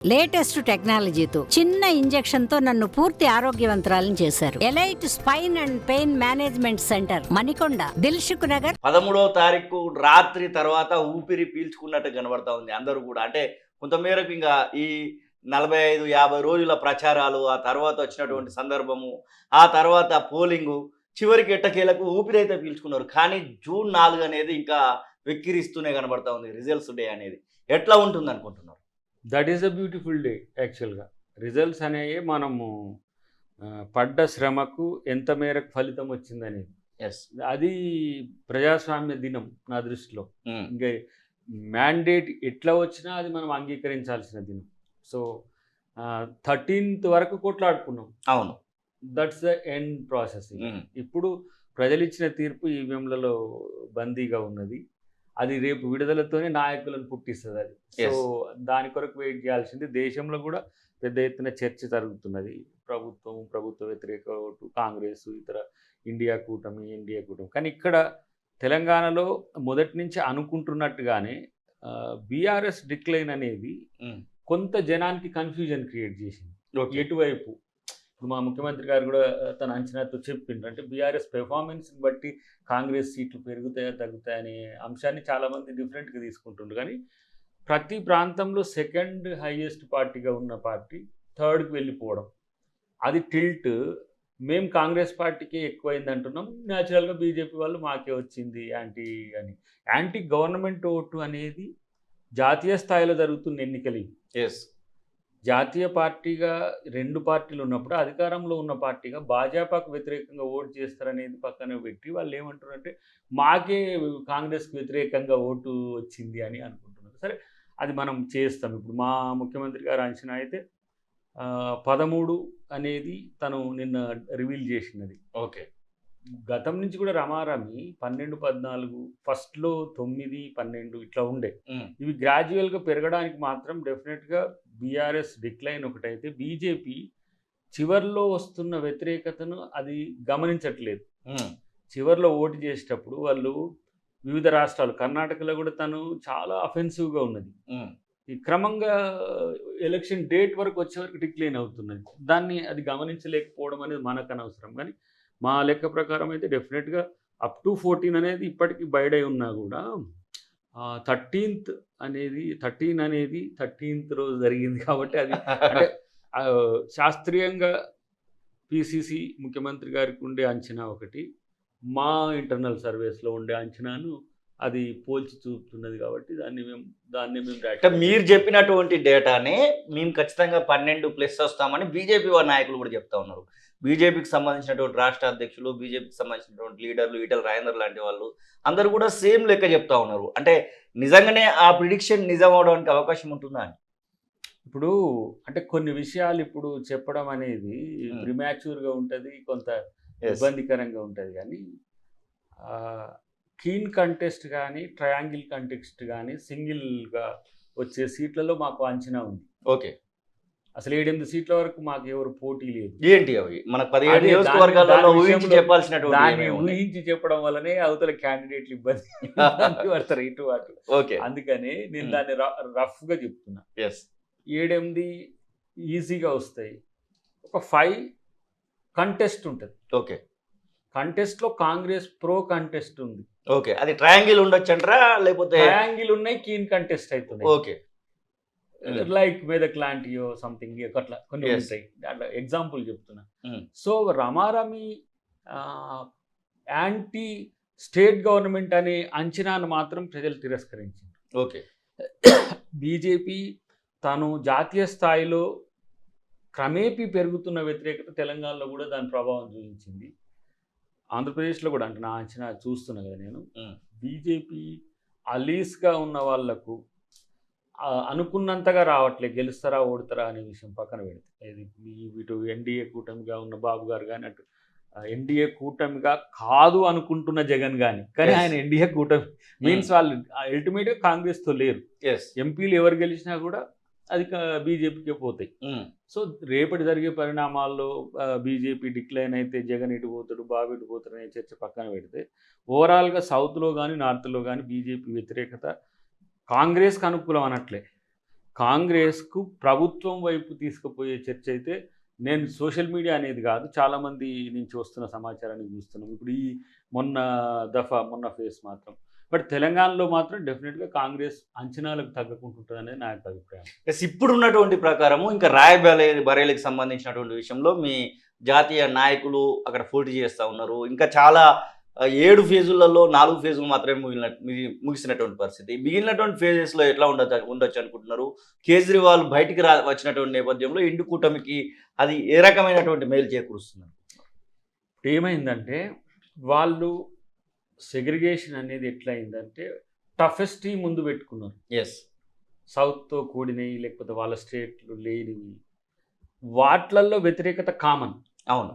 Latest టెక్నాలజీతో చిన్న injection తో నన్ను పూర్తి ఆరోగ్యవంతురాలను చేశారు. Elite spine and pain management centre, Manikonda, Dilsukh Nagar. 13వ తారీఖు రాత్రి తర్వాత ఊపిరి పీల్చుకున్నట్టు కనబడతా ఉంది అందరూ కూడా. అంటే కొంతమేరకు ఇంకా ఈ 45-50 రోజుల ప్రచారాలు, ఆ తర్వాత వచ్చినటువంటి సందర్భము, ఆ తర్వాత పోలింగు, చివరికి ఎట్టకేలకు ఊపిరైతే పీల్చుకున్నారు. కానీ జూన్ 4 అనేది ఇంకా వెక్కిరిస్తూనే కనబడతా ఉంది రిజల్ట్స్ డే అనేది. ఎట్లా ఉంటుంది అనుకుంటున్నారు? That is a beautiful day. యాక్చువల్గా రిజల్ట్స్ అనేవి మనము పడ్డ శ్రమకు ఎంత మేరకు ఫలితం వచ్చిందనేది. అది ప్రజాస్వామ్య దినం నా దృష్టిలో. ఇంకా మ్యాండేట్ ఎట్లా వచ్చినా అది మనం అంగీకరించాల్సిన దినం. సో 13th వరకు కొట్లాడుకున్నాం. అవును, దట్స్ ద ఎండ్ ప్రాసెస్. ఇప్పుడు ప్రజలు ఇచ్చిన తీర్పు ఈవీఎంలలో బందీగా ఉన్నది. అది రేపు విడుదలతోనే నాయకులను పుట్టిస్తుంది. అది సో దాని కొరకు వెయిట్ చేయాల్సింది. దేశంలో కూడా పెద్ద ఎత్తున చర్చ జరుగుతున్నది. ప్రభుత్వ వ్యతిరేక ఓటు, కాంగ్రెస్, ఇతర ఎన్డీఏ కూటమి. కానీ ఇక్కడ తెలంగాణలో మొదటి నుంచి అనుకుంటున్నట్టుగానే బీఆర్ఎస్ డిక్లైన్ అనేది కొంత జనానికి కన్ఫ్యూజన్ క్రియేట్ చేసింది. ఎటువైపు ఇప్పుడు మా ముఖ్యమంత్రి గారు కూడా తన అంచనాతో చెప్పిండ్రు. అంటే బీఆర్ఎస్ పెర్ఫార్మెన్స్ని బట్టి కాంగ్రెస్ సీట్లు పెరుగుతాయా తగ్గుతాయనే అంశాన్ని చాలామంది డిఫరెంట్గా తీసుకుంటుండ్రు. కానీ ప్రతి ప్రాంతంలో సెకండ్ హైయెస్ట్ పార్టీగా ఉన్న పార్టీ థర్డ్కి వెళ్ళిపోవడం, అది టిల్ట్. మేము కాంగ్రెస్ పార్టీకే ఎక్కువైంది అంటున్నాం. న్యాచురల్గా బీజేపీ వాళ్ళు మాకే వచ్చింది యాంటీ గవర్నమెంట్ ఓటు అనేది జాతీయ స్థాయిలో జరుగుతున్న ఎన్నికలు. జాతీయ పార్టీగా 2 పార్టీలు ఉన్నప్పుడు అధికారంలో ఉన్న పార్టీగా భాజపాకు వ్యతిరేకంగా ఓటు చేస్తారనేది పక్కన పెట్టి వాళ్ళు ఏమంటారంటే మాకే కాంగ్రెస్కి వ్యతిరేకంగా ఓటు వచ్చింది అని అనుకుంటున్నారు. సరే, అది మనం చేస్తాం. ఇప్పుడు మా ముఖ్యమంత్రి గారు అంచనా అయితే 13 అనేది తను నిన్న రివీల్ చేసినది. ఓకే, గతం నుంచి కూడా రమారమి 12, 14, ఫస్ట్లో 9, 12 ఇట్లా ఉండే. ఇవి గ్రాడ్యువల్గా పెరగడానికి మాత్రం డెఫినెట్గా బీఆర్ఎస్ డిక్లైన్ ఒకటైతే బీజేపీ చివర్లో వస్తున్న వ్యతిరేకతను అది గమనించట్లేదు. చివర్లో ఓటు చేసేటప్పుడు వాళ్ళు వివిధ రాష్ట్రాలు, కర్ణాటకలో కూడా తను చాలా అఫెన్సివ్గా ఉన్నది. ఈ క్రమంగా ఎలక్షన్ డేట్ వరకు వచ్చే వరకు డిక్లైన్ అవుతున్నది. దాన్ని అది గమనించలేకపోవడం అనేది మనకు అనవసరం. కానీ మా లెక్క ప్రకారం అయితే డెఫినెట్గా అప్ టు 14 అనేది ఇప్పటికీ బయట ఉన్నా కూడా 13th అనేది 13th రోజు జరిగింది కాబట్టి అది అంటే శాస్త్రీయంగా పిసిసి ముఖ్యమంత్రి గారికి ఉండే అంచనా ఒకటి, మా ఇంటర్నల్ సర్వేస్లో ఉండే అంచనాను అది పోల్చి చూపుతున్నది. కాబట్టి దాన్ని మేము మీరు చెప్పినటువంటి డేటానే మేము ఖచ్చితంగా 12+ వస్తామని బీజేపీ వారి నాయకులు కూడా చెప్తా ఉన్నారు. బీజేపీకి సంబంధించినటువంటి రాష్ట్ర అధ్యక్షులు, బీజేపీకి సంబంధించినటువంటి లీడర్లు, ఈటల రాజేందర్ లాంటి వాళ్ళు అందరూ కూడా సేమ్ లెక్క చెప్తా ఉన్నారు. అంటే నిజంగానే ఆ ప్రిడిక్షన్ నిజం అవడానికి అవకాశం ఉంటుందా అని? ఇప్పుడు అంటే కొన్ని విషయాలు ఇప్పుడు చెప్పడం అనేది ప్రిమాచ్యూర్గా ఉంటుంది, కొంత ఇబ్బందికరంగా ఉంటుంది. కానీ కీన్ కంటెస్ట్ కానీ, ట్రయాంగిల్ కంటెస్ట్ కానీ, సింగిల్గా వచ్చే సీట్లలో మాకు అంచనా ఉంది. ఓకే, అసలు 7-8 సీట్ల వరకు మాకు ఎవరు పోటీ లేదు. ఏంటి అవి? మన 17 నియోజకవర్గాలలో ఊహించి చెప్పాల్సినటువంటి ఊహించి చెప్పడం వల్లనే అవతల క్యాండిడేట్లు ఇబ్బంది పడతారు ఇటు అటు. ఓకే, అందుకని నేను దాన్ని రఫ్గా చెప్తున్నా. 7-8 ఈజీగా వస్తాయి. ఒక 5 కంటెస్ట్ ఉంటుంది. ఓకే, కంటెస్ట్లో కాంగ్రెస్ ప్రో కంటెస్ట్ ఉంది. ఓకే, అది ట్రయాంగిల్ ఉండొచ్చు అంటారా? లేకపోతే ట్రయాంగిల్ ఉన్నాయి, కీన్ కంటెస్ట్ అవుతుంది. ఓకే, లైక్ మెదక్ లాంటియో సంథింగ్ అట్లా కొన్ని ఉంటాయి. అట్లా ఎగ్జాంపుల్ చెప్తున్నా. సో రమారమి యాంటీ స్టేట్ గవర్నమెంట్ అనే అంచనాను మాత్రం ప్రజలు తిరస్కరించింది. ఓకే, బీజేపీ తాను జాతీయ స్థాయిలో క్రమేపీ పెరుగుతున్న వ్యతిరేకత తెలంగాణలో కూడా దాని ప్రభావం చూపించింది. ఆంధ్రప్రదేశ్లో కూడా అంటే నా అంచనా చూస్తున్నా కదా నేను, బీజేపీ అలీస్గా ఉన్న వాళ్లకు అనుకున్నంతగా రావట్లేదు. గెలుస్తారా ఓడతారా అనే విషయం పక్కన పెడితే, ఇటు ఎన్డీఏ కూటమిగా ఉన్న బాబు గారు కానీ, అటు ఎన్డీఏ కూటమిగా కాదు అనుకుంటున్న జగన్ కానీ ఆయన ఎన్డీఏ కూటమి మీన్స్ వాళ్ళు అల్టిమేట్గా కాంగ్రెస్తో లేరు. ఎంపీలు ఎవరు గెలిచినా కూడా అది బీజేపీకే పోతాయి. సో రేపటి జరిగే పరిణామాల్లో బీజేపీ డిక్లైన్ అయితే జగన్ ఇటు పోతాడు, బాబు ఇటు పోతాడు అనే చర్చ పక్కన పెడితే ఓవరాల్గా సౌత్లో కానీ నార్త్లో కానీ బీజేపీ వ్యతిరేకత కాంగ్రెస్కి అనుకూలం అనట్లే, కాంగ్రెస్కు ప్రభుత్వం వైపు తీసుకుపోయే చర్చ అయితే నేను సోషల్ మీడియా అనేది కాదు, చాలామంది నుంచి వస్తున్న సమాచారాన్ని చూస్తున్నాం. ఇప్పుడు ఈ మొన్న ఫేస్ మాత్రం, బట్ తెలంగాణలో మాత్రం డెఫినెట్గా కాంగ్రెస్ అంచనాలకు తగ్గకుంటుంటుంది అనేది నా యొక్క అభిప్రాయం. ఇప్పుడు ఉన్నటువంటి ప్రకారము ఇంకా బరేలీకి సంబంధించినటువంటి విషయంలో మీ జాతీయ నాయకులు అక్కడ పోటీ చేస్తూ ఉన్నారు. ఇంకా చాలా 7 ఫేజులలో 4 ఫేజులు మాత్రమే ముగిసినటువంటి పరిస్థితి. మిగిలినటువంటి ఫేజెస్లో ఎట్లా ఉండొచ్చు అనుకుంటున్నారు? కేజ్రీవాల్ బయటికి వచ్చినటువంటి నేపథ్యంలో ఇండు కూటమికి అది ఏ రకమైనటువంటి మేలు చేకూరుస్తున్నారు? ఏమైందంటే వాళ్ళు సెగ్రిగేషన్ అనేది ఎట్లా అయిందంటే టఫెస్ట్ ముందు పెట్టుకున్నారు. ఎస్, సౌత్తో కూడినవి లేకపోతే వాళ్ళ స్టేట్లు లేనివి, వాట్లల్లో వ్యతిరేకత కామన్. అవును,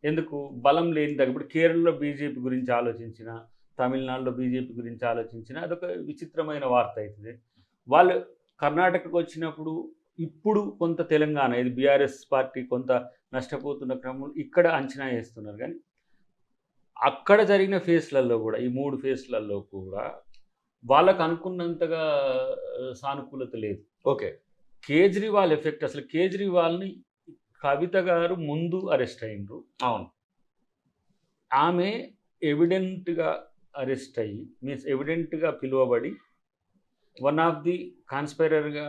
ఎందుకు బలం లేని దగ్గర ఇప్పుడు కేరళలో బీజేపీ గురించి ఆలోచించిన, తమిళనాడులో బీజేపీ గురించి ఆలోచించిన అదొక విచిత్రమైన వార్త అవుతుంది. వాళ్ళు కర్ణాటకకు వచ్చినప్పుడు ఇప్పుడు కొంత తెలంగాణ ఇది బీఆర్ఎస్ పార్టీ కొంత నష్టపోతున్న క్రమంలో ఇక్కడ అంచనా వేస్తున్నారు. కానీ అక్కడ జరిగిన ఫేస్లలో కూడా ఈ 3 ఫేస్లలో కూడా వాళ్ళకు అనుకున్నంతగా సానుకూలత లేదు. ఓకే, కేజ్రీవాల్ ఎఫెక్ట్, అసలు కేజ్రీవాల్ని కవిత గారు ముందు అరెస్ట్ అయ్యిండ్రు. అవును, ఆమె ఎవిడెంట్గా అరెస్ట్ అయ్యి మీన్స్ ఎవిడెంట్గా పిలువబడి వన్ ఆఫ్ ది కాన్స్పైరర్గా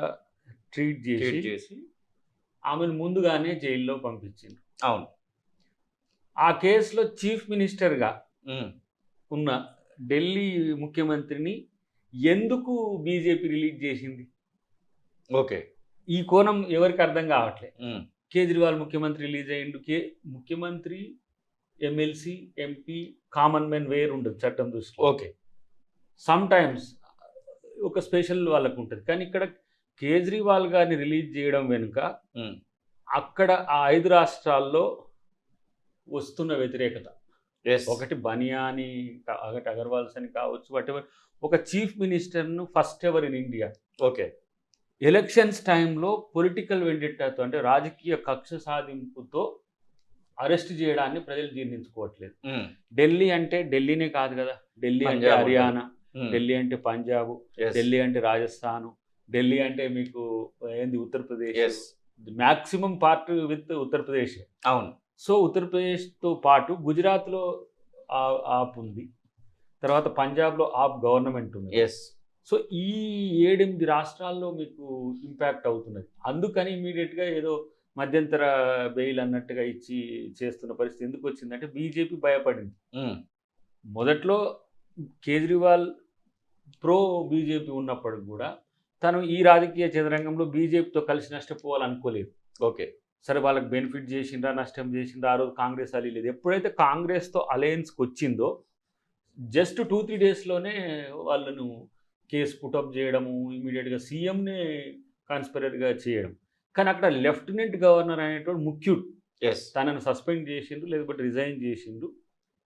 ట్రీట్ చేసి ఆమెను ముందుగానే జైల్లో పంపించిండ్రు. అవును, ఆ కేసులో చీఫ్ మినిస్టర్గా ఉన్న ఢిల్లీ ముఖ్యమంత్రిని ఎందుకు బీజేపీ రిలీజ్ చేసింది? ఓకే, ఈ కోణం ఎవరికి అర్థం కావట్లేదు. కేజ్రీవాల్ ముఖ్యమంత్రి రిలీజ్ అయ్యిండు. ముఖ్యమంత్రి, ఎమ్మెల్సీ, ఎంపీ, కామన్ మెన్ వేరు ఉండదు చట్టం దృష్టిలో. ఓకే, సమ్ టైమ్స్ ఒక స్పెషల్ వాళ్ళకు ఉంటుంది. కానీ ఇక్కడ కేజ్రీవాల్ గారిని రిలీజ్ చేయడం వెనుక అక్కడ ఆ 5 రాష్ట్రాల్లో వస్తున్న వ్యతిరేకత, ఒకటి బనియాని, ఒకటి అగర్వాల్స్ అని కావచ్చు, వాటెవర్, ఒక చీఫ్ మినిస్టర్ను first ever in India okay, elections టైంలో పొలిటికల్ వెండెట్టాతో అంటే రాజకీయ కక్ష సాధింపుతో అరెస్ట్ చేయడాన్ని ప్రజలు జీర్ణించుకోవట్లేదు. ఢిల్లీ అంటే ఢిల్లీనే కాదు కదా, ఢిల్లీ అంటే హర్యానా, ఢిల్లీ అంటే పంజాబ్, ఢిల్లీ అంటే రాజస్థాన్, ఢిల్లీ అంటే మీకు ఏంది Uttar Pradesh, maximum part with Uttar Pradesh. అవును, సో ఉత్తరప్రదేశ్తో పాటు గుజరాత్లో ఆప్ ఉంది, తర్వాత పంజాబ్లో ఆప్ గవర్నమెంట్ ఉంది. సో ఈ 7-8 రాష్ట్రాల్లో మీకు ఇంపాక్ట్ అవుతున్నది. అందుకని ఇమీడియట్గా ఏదో మధ్యంతర బెయిల్ అన్నట్టుగా ఇచ్చి చేస్తున్న పరిస్థితి ఎందుకు వచ్చిందంటే బీజేపీ భయపడింది. మొదట్లో కేజ్రీవాల్ ప్రో బీజేపీ ఉన్నప్పటికి కూడా తను ఈ రాజకీయ చదరంగంలో బీజేపీతో కలిసి నష్టపోవాలనుకోలేదు. ఓకే, సరే వాళ్ళకి బెనిఫిట్ చేసిండ్రా, నష్టం చేసిండ్రా, ఆ రోజు కాంగ్రెస్ అలీ లేదు. ఎప్పుడైతే కాంగ్రెస్తో అలయన్స్కి వచ్చిందో జస్ట్ 2-3 డేస్లోనే వాళ్ళను కేసు పుటప్ చేయడము, ఇమీడియట్గా సీఎంనే కాన్స్పైరర్గా చేయడం. కానీ అక్కడ లెఫ్టినెంట్ గవర్నర్ అనేటువంటి ముఖ్యుడు, తనను సస్పెండ్ చేసిండు లేకపోతే రిజైన్ చేసిండు,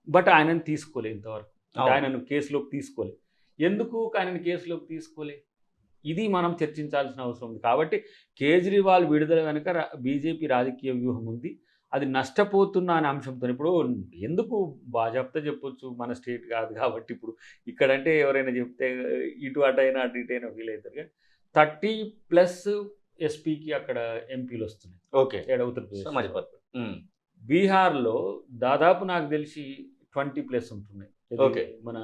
బట్ ఆయనను తీసుకోలే ఇంతవరకు, ఆయనను కేసులోకి తీసుకోలే. ఎందుకు ఆయనను కేసులోకి తీసుకోలే? ఇది మనం చర్చించాల్సిన అవసరం ఉంది. కాబట్టి కేజ్రీవాల్ విడుదల వెనుక బీజేపీ రాజకీయ వ్యూహం ఉంది. అది నష్టపోతున్న అనే అంశంతో ఇప్పుడు ఎందుకు బాజాప్తా చెప్పొచ్చు, మన స్టేట్ కాదు కాబట్టి. ఇప్పుడు ఇక్కడంటే ఎవరైనా చెప్తే ఇటు అటైనా అటు ఇటైనా ఫీల్ అవుతారు. కానీ 30+ ఎస్పీకి అక్కడ ఎంపీలు వస్తున్నాయి. ఓకే, ఉత్తరప్రదేశ్, బీహార్లో దాదాపు నాకు తెలిసి 20+ ఉంటున్నాయి. ఓకే, మన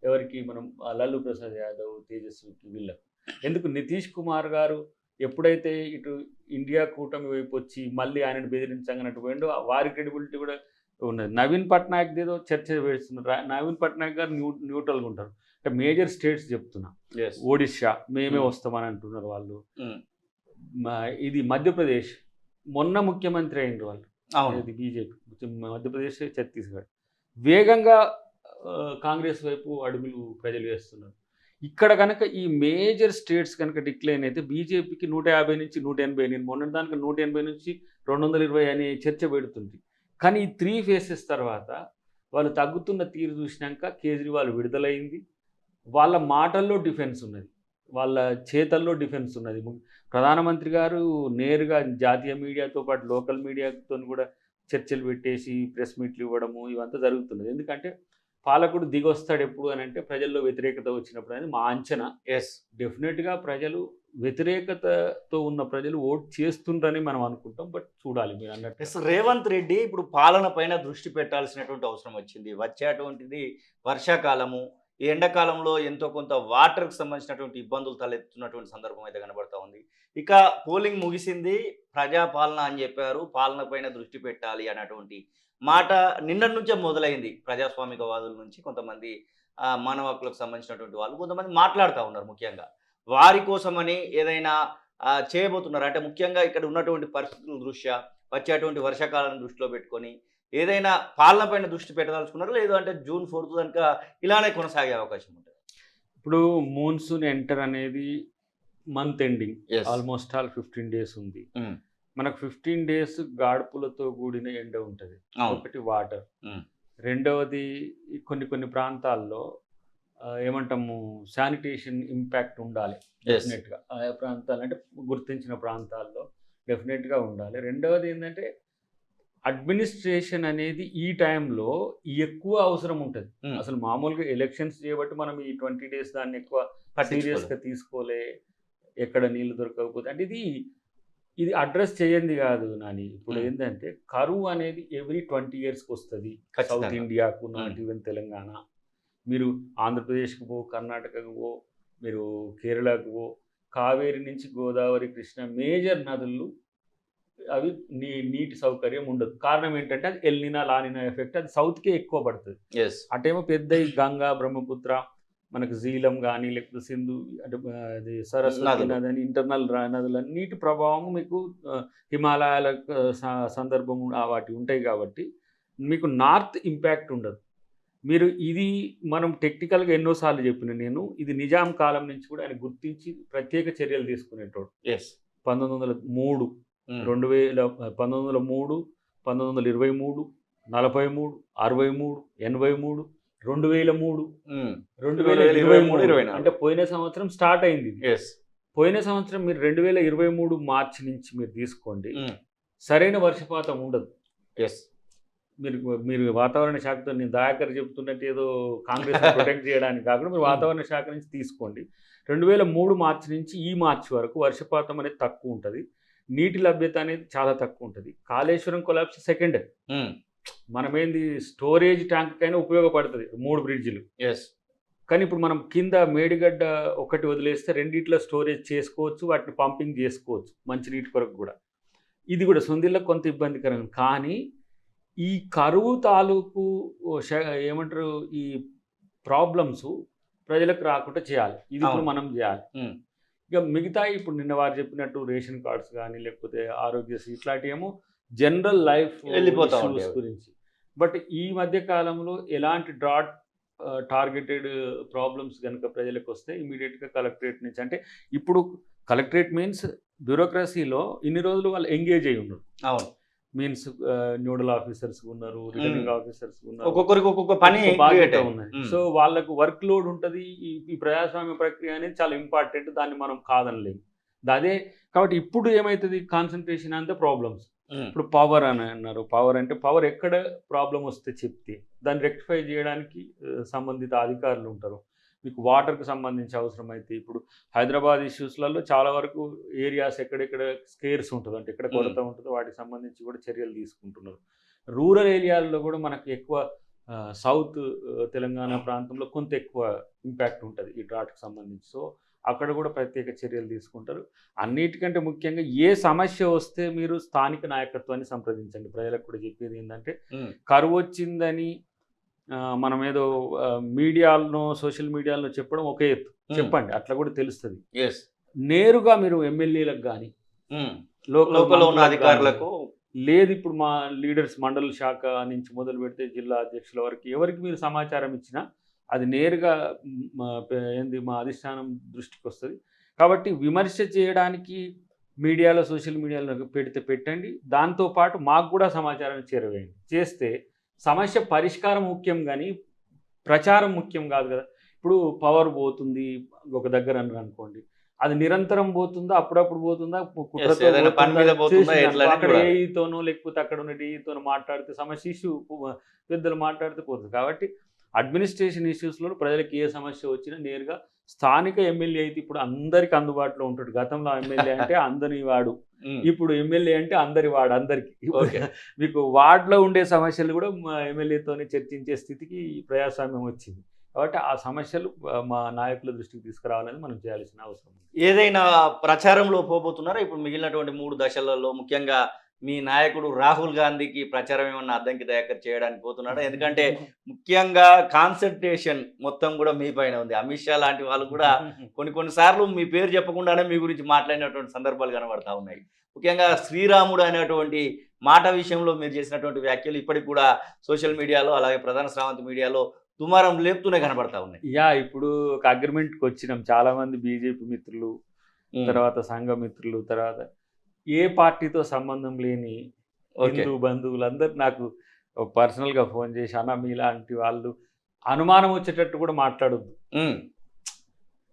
ఎవరికి మనం లాలూ ప్రసాద్ యాదవ్, తేజస్వికి, వీళ్ళకు. ఎందుకు నితీష్ కుమార్ గారు ఎప్పుడైతే ఇటు ఇండియా కూటమి వైపు వచ్చి మళ్ళీ ఆయనను బెదిరించగనట్టు పోయిండో వారి క్రెడిబిలిటీ కూడా ఉన్నది. నవీన్ పట్నాయక్ ఏదో చర్చ వేస్తున్నారు. నవీన్ పట్నాయక్ గారు న్యూట్రల్గా ఉంటారు. అంటే మేజర్ స్టేట్స్ చెప్తున్నా, ఒడిశా మేమే వస్తామని అంటున్నారు వాళ్ళు. ఇది మధ్యప్రదేశ్ మొన్న ముఖ్యమంత్రి అయిన వాళ్ళు, ఇది బీజేపీ మధ్యప్రదేశ్, ఛత్తీస్గఢ్ వేగంగా కాంగ్రెస్ వైపు అడుగులు ప్రజలు వేస్తున్నారు. ఇక్కడ కనుక ఈ మేజర్ స్టేట్స్ కనుక డిక్లైన్ అయితే బీజేపీకి 150 నుంచి 180, నేను మొన్న దానికి 180 నుంచి 220 అనే చర్చ పెడుతుంది. కానీ ఈ 3 ఫేసెస్ తర్వాత వాళ్ళు తగ్గుతున్న తీరు చూసినాక కేజ్రీవాల్ విడుదలైంది. వాళ్ళ మాటల్లో డిఫెన్స్ ఉన్నది, వాళ్ళ చేతల్లో డిఫెన్స్ ఉన్నది. ప్రధానమంత్రి గారు నేరుగా జాతీయ మీడియాతో పాటు లోకల్ మీడియాతో కూడా చర్చలు పెట్టేసి ప్రెస్ మీట్లు ఇవ్వడము ఇవంతా జరుగుతున్నది. ఎందుకంటే పాలకుడు దిగొస్తాడు ఎప్పుడు అని అంటే ప్రజల్లో వ్యతిరేకత వచ్చినప్పుడు అనేది మా అంచనా. డెఫినెట్గా ప్రజలు వ్యతిరేకతతో ఉన్న ప్రజలు ఓట్ చేస్తుండ్రని మనం అనుకుంటాం. బట్ చూడాలి మీరు అన్నట్టు. ఎస్, రేవంత్ రెడ్డి ఇప్పుడు పాలన పైన దృష్టి పెట్టాల్సినటువంటి అవసరం వచ్చింది. వచ్చేటువంటిది వర్షాకాలము. ఈ ఎండాకాలంలో ఎంతో కొంత వాటర్కి సంబంధించినటువంటి ఇబ్బందులు తలెత్తున్నటువంటి సందర్భం అయితే కనబడతా ఉంది. ఇక పోలింగ్ ముగిసింది, ప్రజాపాలన అని చెప్పారు, పాలన పైన దృష్టి పెట్టాలి అన్నటువంటి మాట నిన్న నుంచే మొదలైంది. ప్రజాస్వామికవాదుల నుంచి కొంతమంది మానవ హక్కులకు సంబంధించినటువంటి వాళ్ళు కొంతమంది మాట్లాడుతూ ఉన్నారు. ముఖ్యంగా వారి కోసమని ఏదైనా చేయబోతున్నారు అంటే ముఖ్యంగా ఇక్కడ ఉన్నటువంటి పరిస్థితుల దృష్ట్యా వచ్చేటువంటి వర్షాకాలాన్ని దృష్టిలో పెట్టుకొని ఏదైనా పాలన పైన దృష్టి పెట్టదలుచుకున్నారు, లేదు అంటే June 4 కనుక ఇలానే కొనసాగే అవకాశం ఉంటుంది. ఇప్పుడు మాన్సూన్ ఎంటర్ అనేది month ending, almost all 15 days ఉంది. మనకు 15 days గాడుపులతో కూడిన ఎండ ఉంటుంది. ఒకటి వాటర్, రెండవది కొన్ని ప్రాంతాల్లో ఏమంటాము శానిటేషన్ ఇంపాక్ట్ ఉండాలి డెఫినెట్గా. ఆయా ప్రాంతాలు అంటే గుర్తించిన ప్రాంతాల్లో డెఫినెట్గా ఉండాలి. రెండవది ఏంటంటే అడ్మినిస్ట్రేషన్ అనేది ఈ టైంలో ఎక్కువ అవసరం ఉంటుంది. అసలు మామూలుగా ఎలక్షన్స్ చేయబట్టి మనం ఈ 20 days దాన్ని ఎక్కువ సీరియస్గా తీసుకోలే, ఎక్కడ నీళ్లు దొరకకపోతే అంటే ఇది అడ్రస్ చేయండి కాదు నాని. ఇప్పుడు ఏంటంటే కరువు అనేది ఎవ్రీ 20 yearsకి వస్తుంది సౌత్ ఇండియాకు, నాట్ ఈవెన్ తెలంగాణ. మీరు ఆంధ్రప్రదేశ్కి పో, కర్ణాటకకు పో, మీరు కేరళకు పో, కావేరి నుంచి గోదావరి, కృష్ణ మేజర్ నదులు అవి నీటి సౌకర్యం ఉండదు. కారణం ఏంటంటే అది ఎల్నినా లానినా ఎఫెక్ట్, అది సౌత్కే ఎక్కువ పడుతుంది. అటేమో పెద్ద గంగా, బ్రహ్మపుత్ర, మనకు జీలం కానీ లేకపోతే సింధు అంటే అది సరస్వతి నది అని ఇంటర్నల్ నదుల నీటి ప్రభావం మీకు హిమాలయాల సందర్భం వాటి ఉంటాయి కాబట్టి మీకు నార్త్ ఇంపాక్ట్ ఉండదు. మీరు ఇది మనం టెక్నికల్గా ఎన్నోసార్లు చెప్పిన నేను, ఇది నిజాం కాలం నుంచి కూడా ఆయన గుర్తించి ప్రత్యేక చర్యలు తీసుకునేటోడు. 1903, 1903, 1923, 43, 63, 83, 83, 2023 అంటే పోయిన సంవత్సరం స్టార్ట్ అయింది. పోయిన సంవత్సరం మీరు 2023 మార్చి నుంచి మీరు తీసుకోండి, సరైన వర్షపాతం ఉండదు. మీరు వాతావరణ శాఖతో, నేను దయాకర్ చెప్తున్నట్టు ఏదో కాంగ్రెస్ ప్రొటెక్ట్ చేయడానికి కాకుండా మీరు వాతావరణ శాఖ నుంచి తీసుకోండి. 2003 మార్చి నుంచి ఈ మార్చి వరకు వర్షపాతం అనేది తక్కువ ఉంటుంది, నీటి లభ్యత అనేది చాలా తక్కువ ఉంటుంది. కాళేశ్వరం కొలాప్స్ సెకండ్, మనమేంది స్టోరేజ్ ట్యాంక్ అయినా ఉపయోగపడుతుంది 3 బ్రిడ్జిలు. కానీ ఇప్పుడు మనం కింద మేడిగడ్డ ఒకటి వదిలేస్తే రెండిట్లో స్టోరేజ్ చేసుకోవచ్చు, వాటిని పంపింగ్ చేసుకోవచ్చు మంచినీటి కొరకు కూడా. ఇది కూడా సొందిళ్ళకు కొంత ఇబ్బందికరం. కానీ ఈ కరువు తాలూకు ఏమంటారు ఈ ప్రాబ్లమ్స్ ప్రజలకు రాకుండా చేయాలి, ఇది ఇప్పుడు మనం చేయాలి. ఇక మిగతా ఇప్పుడు నిన్న వారు చెప్పినట్టు రేషన్ కార్డ్స్ కానీ లేకపోతే ఆరోగ్యశ్రీ ఇట్లాంటివి ఏమో జనరల్ లైఫ్ ఇష్యూస్ గురించి. బట్ ఈ మధ్య కాలంలో ఎలాంటి డ్రాట్ టార్గెటెడ్ ప్రాబ్లమ్స్ కనుక ప్రజలకు వస్తే ఇమీడియట్గా కలెక్టరేట్ నుంచి, అంటే ఇప్పుడు కలెక్టరేట్ మీన్స్ బ్యూరోక్రసీలో ఇన్ని రోజులు వాళ్ళు ఎంగేజ్ అయి ఉన్నారు. అవును, మీన్స్ న్యూడల్ ఆఫీసర్స్ ఉన్నారు, రిటర్నింగ్ ఆఫీసర్స్ ఉన్నారు, ఒక్కొక్కరికి ఒక్కొక్క పని బాధ్యత ఉన్నాయి. సో వాళ్ళకు వర్క్ లోడ్ ఉంటుంది. ఈ ప్రజాస్వామ్య ప్రక్రియ అనేది చాలా ఇంపార్టెంట్, దాన్ని మనం కాదనలేము. అదే కాబట్టి ఇప్పుడు ఏమవుతుంది, కాన్సన్ట్రేషన్ అంతా ప్రాబ్లమ్స్. ఇప్పుడు పవర్ అని అన్నారు, పవర్ అంటే పవర్ ఎక్కడ ప్రాబ్లం వస్తే చెప్తే దాన్ని రెక్టిఫై చేయడానికి సంబంధిత అధికారులు ఉంటారు. మీకు వాటర్కి సంబంధించి అవసరమైతే ఇప్పుడు హైదరాబాద్ ఇష్యూస్లలో చాలా వరకు ఏరియాస్ ఎక్కడెక్కడ స్కేర్స్ ఉంటుంది, అంటే ఎక్కడ కొరత ఉంటుందో వాటికి సంబంధించి కూడా చర్యలు తీసుకుంటున్నారు. రూరల్ ఏరియాల్లో కూడా మనకు ఎక్కువ సౌత్ తెలంగాణ ప్రాంతంలో కొంత ఎక్కువ ఇంపాక్ట్ ఉంటుంది ఈ డ్రాట్కి సంబంధించి. సో అక్కడ కూడా ప్రత్యేక చర్యలు తీసుకుంటారు. అన్నిటికంటే ముఖ్యంగా ఏ సమస్య వస్తే మీరు స్థానిక నాయకత్వాన్ని సంప్రదించండి. ప్రజలకు కూడా చెప్పేది ఏంటంటే కరువు వచ్చిందని మనం ఏదో మీడియాలో సోషల్ మీడియాలో చెప్పడం ఒక ఎత్తు, చెప్పండి అట్లా కూడా తెలుస్తుంది. నేరుగా మీరు ఎమ్మెల్యేలకు కానీ లోకల్ ఉన్న అధికారులకు లేదు, ఇప్పుడు మా లీడర్స్ మండల శాఖ నుంచి మొదలు పెడితే జిల్లా అధ్యక్షుల వరకు ఎవరికి మీరు సమాచారం ఇచ్చినా అది నేరుగా మా అధిష్టానం దృష్టికి వస్తుంది. కాబట్టి విమర్శ చేయడానికి మీడియాలో సోషల్ మీడియాలో పెట్టండి, దాంతోపాటు మాకు కూడా సమాచారం చేరవేయండి. చేస్తే సమస్య పరిష్కారం ముఖ్యం కానీ ప్రచారం ముఖ్యం కాదు కదా. ఇప్పుడు పవర్ పోతుంది ఒక దగ్గర అనుకోండి, అది నిరంతరం పోతుందా, అప్పుడప్పుడు పోతుందా, అక్కడ ఏఈతోనో లేకపోతే అక్కడ ఉన్న డిఈతోనో మాట్లాడితే సమస్య ఇష్యూ పెద్దలు మాట్లాడితే పోతుంది. కాబట్టి అడ్మినిస్ట్రేషన్ ఇష్యూస్లో ప్రజలకు ఏ సమస్య వచ్చినా నేరుగా స్థానిక ఎమ్మెల్యే అయితే ఇప్పుడు అందరికి అందుబాటులో ఉంటాడు. గతంలో ఎమ్మెల్యే అంటే అందరి వాడు, ఇప్పుడు ఎమ్మెల్యే అంటే అందరి వాడు, అందరికి. మీకు వార్డులో ఉండే సమస్యలు కూడా మా ఎమ్మెల్యేతోనే చర్చించే స్థితికి ప్రజాస్వామ్యం వచ్చింది. కాబట్టి ఆ సమస్యలు మా నాయకుల దృష్టికి తీసుకురావాలని మనం చేయాల్సిన అవసరం ఉంది. ఏదైనా ప్రచారంలో పోబోతున్నారా ఇప్పుడు మిగిలినటువంటి 3 దశలలో? ముఖ్యంగా మీ నాయకుడు రాహుల్ గాంధీకి ప్రచారం ఏమన్నా అద్దంకి దయాకర్ చేయడానికి పోతున్నాడా? ఎందుకంటే ముఖ్యంగా కాన్సన్ట్రేషన్ మొత్తం కూడా మీ పైన ఉంది. అమిత్ షా లాంటి వాళ్ళు కూడా కొన్నిసార్లు మీ పేరు చెప్పకుండానే మీ గురించి మాట్లాడినటువంటి సందర్భాలు కనబడతా ఉన్నాయి. ముఖ్యంగా శ్రీరాముడు అనేటువంటి మాట విషయంలో మీరు చేసినటువంటి వ్యాఖ్యలు ఇప్పటికి కూడా సోషల్ మీడియాలో అలాగే ప్రధాన శ్రావంతి మీడియాలో దుమారం లేపుతూనే కనబడతా ఉన్నాయి. ఇప్పుడు ఒక అగ్రిమెంట్కి వచ్చినాం. చాలా మంది బీజేపీ మిత్రులు, తర్వాత సంఘ మిత్రులు, తర్వాత ఏ పార్టీతో సంబంధం లేని హిందూ బంధువులందరూ నాకు పర్సనల్గా ఫోన్ చేసి, అన్న మీలాంటి వాళ్ళు అనుమానం వచ్చేటట్టు కూడా మాట్లాడొద్దు,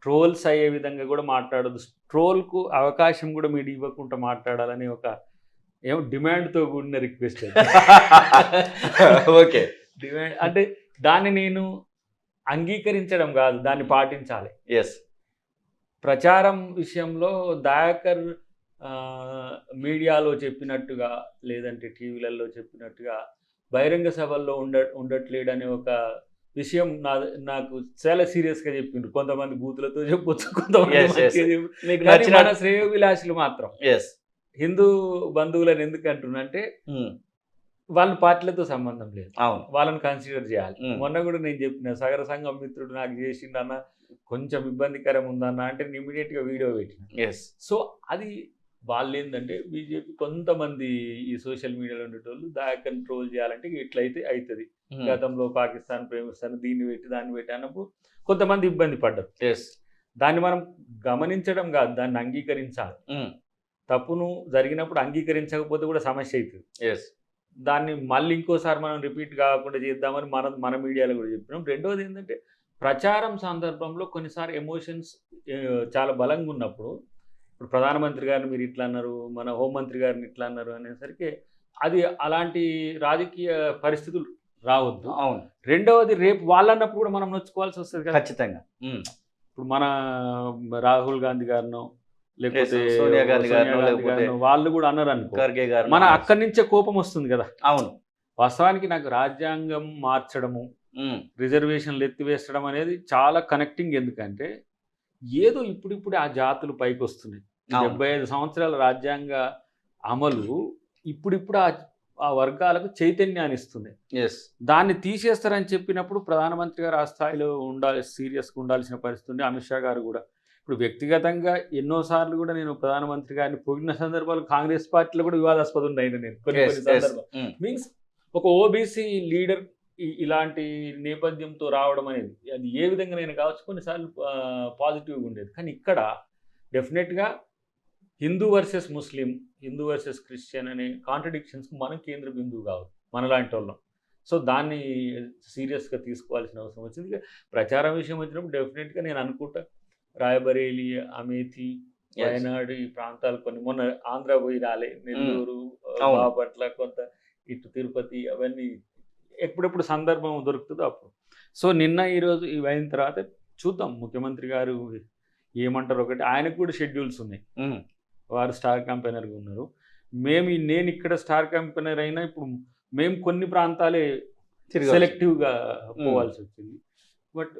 ట్రోల్స్ అయ్యే విధంగా కూడా మాట్లాడొద్దు, ట్రోల్కు అవకాశం కూడా మీరు ఇవ్వకుండా మాట్లాడాలని ఒక డిమాండ్తో కూడిన రిక్వెస్ట్. ఓకే, డిమాండ్ అంటే దాన్ని నేను అంగీకరించడం కాదు, దాన్ని పాటించాలి. ప్రచారం విషయంలో దయాకర్ మీడియాలో చెప్పినట్టుగా లేదంటే టీవీలలో చెప్పినట్టుగా బహిరంగ సభల్లో ఉండట్లేడు అనే ఒక విషయం నాకు చాలా సీరియస్గా చెప్పిండ్రు. కొంతమంది బూతులతో చెప్పొచ్చు, కొంతమంది మన శ్రేయోభిలాషులు మాత్రం హిందూ బంధువులను ఎందుకు అంటున్నంటే వాళ్ళ పార్టీలతో సంబంధం లేదు, వాళ్ళని కన్సిడర్ చేయాలి. మొన్న కూడా నేను చెప్పిన సగర సంఘం మిత్రుడు నాకు చేసిండన్న, కొంచెం ఇబ్బందికరం ఉందన్న అంటే ఇమీడియట్గా వీడియో పెట్టిన. సో అది వాళ్ళు ఏంటంటే బీజేపీ కొంతమంది ఈ సోషల్ మీడియాలో ఉండేటోళ్ళు దాన్ని కంట్రోల్ చేయాలంటే ఇట్లయితే అవుతుంది. గతంలో పాకిస్తాన్ ప్రేమిస్తాను దీన్ని పెట్టి దాన్ని పెట్టి అన్నప్పుడు కొంతమంది ఇబ్బంది పడ్డారు. దాన్ని మనం గమనించడం కాదు, దాన్ని అంగీకరించాలి. తప్పును జరిగినప్పుడు అంగీకరించకపోతే కూడా సమస్య అవుతుంది. దాన్ని మళ్ళీ ఇంకోసారి మనం రిపీట్ కాకుండా చేద్దామని మన మీడియాలో కూడా చెప్పినాం. రెండోది ఏంటంటే ప్రచారం సందర్భంలో కొన్నిసార్లు ఎమోషన్స్ చాలా బలంగా ఉన్నప్పుడు, ఇప్పుడు ప్రధానమంత్రి గారిని మీరు ఇట్లా అన్నారు, మన హోంమంత్రి గారిని ఇట్లా అన్నారు అనేసరికి అది అలాంటి రాజకీయ పరిస్థితులు రావద్దు. రెండవది రేపు వాళ్ళన్నప్పుడు కూడా మనం నొచ్చుకోవాల్సి వస్తుంది కదా ఖచ్చితంగా. ఇప్పుడు మన రాహుల్ గాంధీ గారినో లేకపోతే సోనియా గాంధీ గారు వాళ్ళు కూడా అన్నారు అనుకో, మన అక్కడి నుంచే కోపం వస్తుంది కదా. అవును, వాస్తవానికి నాకు రాజ్యాంగం మార్చడము, రిజర్వేషన్లు ఎత్తివేసడం అనేది చాలా కనెక్టింగ్. ఎందుకంటే ఏదో ఇప్పుడిప్పుడు ఆ జాతులు పైకి వస్తున్నాయి. 75 సంవత్సరాల రాజ్యాంగ అమలు ఇప్పుడిప్పుడు ఆ వర్గాలకు చైతన్యాన్ని ఇస్తుంది. దాన్ని తీసేస్తారని చెప్పినప్పుడు ప్రధానమంత్రి గారు ఆ స్థాయిలో సీరియస్గా ఉండాల్సిన పరిస్థితి ఉంది. అమిత్ షా గారు కూడా ఇప్పుడు వ్యక్తిగతంగా ఎన్నోసార్లు కూడా నేను ప్రధానమంత్రి గారిని పొగిడిన సందర్భాలు కాంగ్రెస్ పార్టీలో కూడా వివాదాస్పదం అయినా నేను కొన్ని సందర్భాలు. మీన్స్ ఒక ఓబీసీ లీడర్ ఇలాంటి నేపథ్యంతో రావడం అనేది అది ఏ విధంగా నేను కావచ్చు కొన్నిసార్లు పాజిటివ్గా ఉండేది. కానీ ఇక్కడ డెఫినెట్గా హిందూ వర్సెస్ ముస్లిం, హిందూ వర్సెస్ క్రిస్టియన్ అనే కాంట్రడిక్షన్స్కి మనం కేంద్ర బిందువు కావాలి మనలాంటి వాళ్ళం. సో దాన్ని సీరియస్గా తీసుకోవాల్సిన అవసరం వచ్చింది. ప్రచారం విషయం వచ్చినప్పుడు డెఫినెట్గా నేను అనుకుంటా రాయబరేలి, అమేథీ, వయనాడు ఈ ప్రాంతాలు కొన్ని మొన్న ఆంధ్ర పోయి రాలే, నెల్లూరు, బాపట్ల, కొంత ఇటు తిరుపతి, అవన్నీ ఎప్పుడెప్పుడు సందర్భం దొరుకుతుందో అప్పుడు. సో నిన్న ఈరోజు ఇవి అయిన తర్వాత చూద్దాం ముఖ్యమంత్రి గారు ఏమంటారు. ఒకటి ఆయనకు కూడా షెడ్యూల్స్ ఉన్నాయి, వారు స్టార్ క్యాంపెయినర్గా ఉన్నారు. నేను ఇక్కడ స్టార్ క్యాంపెయినర్ అయినా ఇప్పుడు మేము కొన్ని ప్రాంతాలే సెలెక్టివ్గా పోవాల్సి వచ్చింది. బట్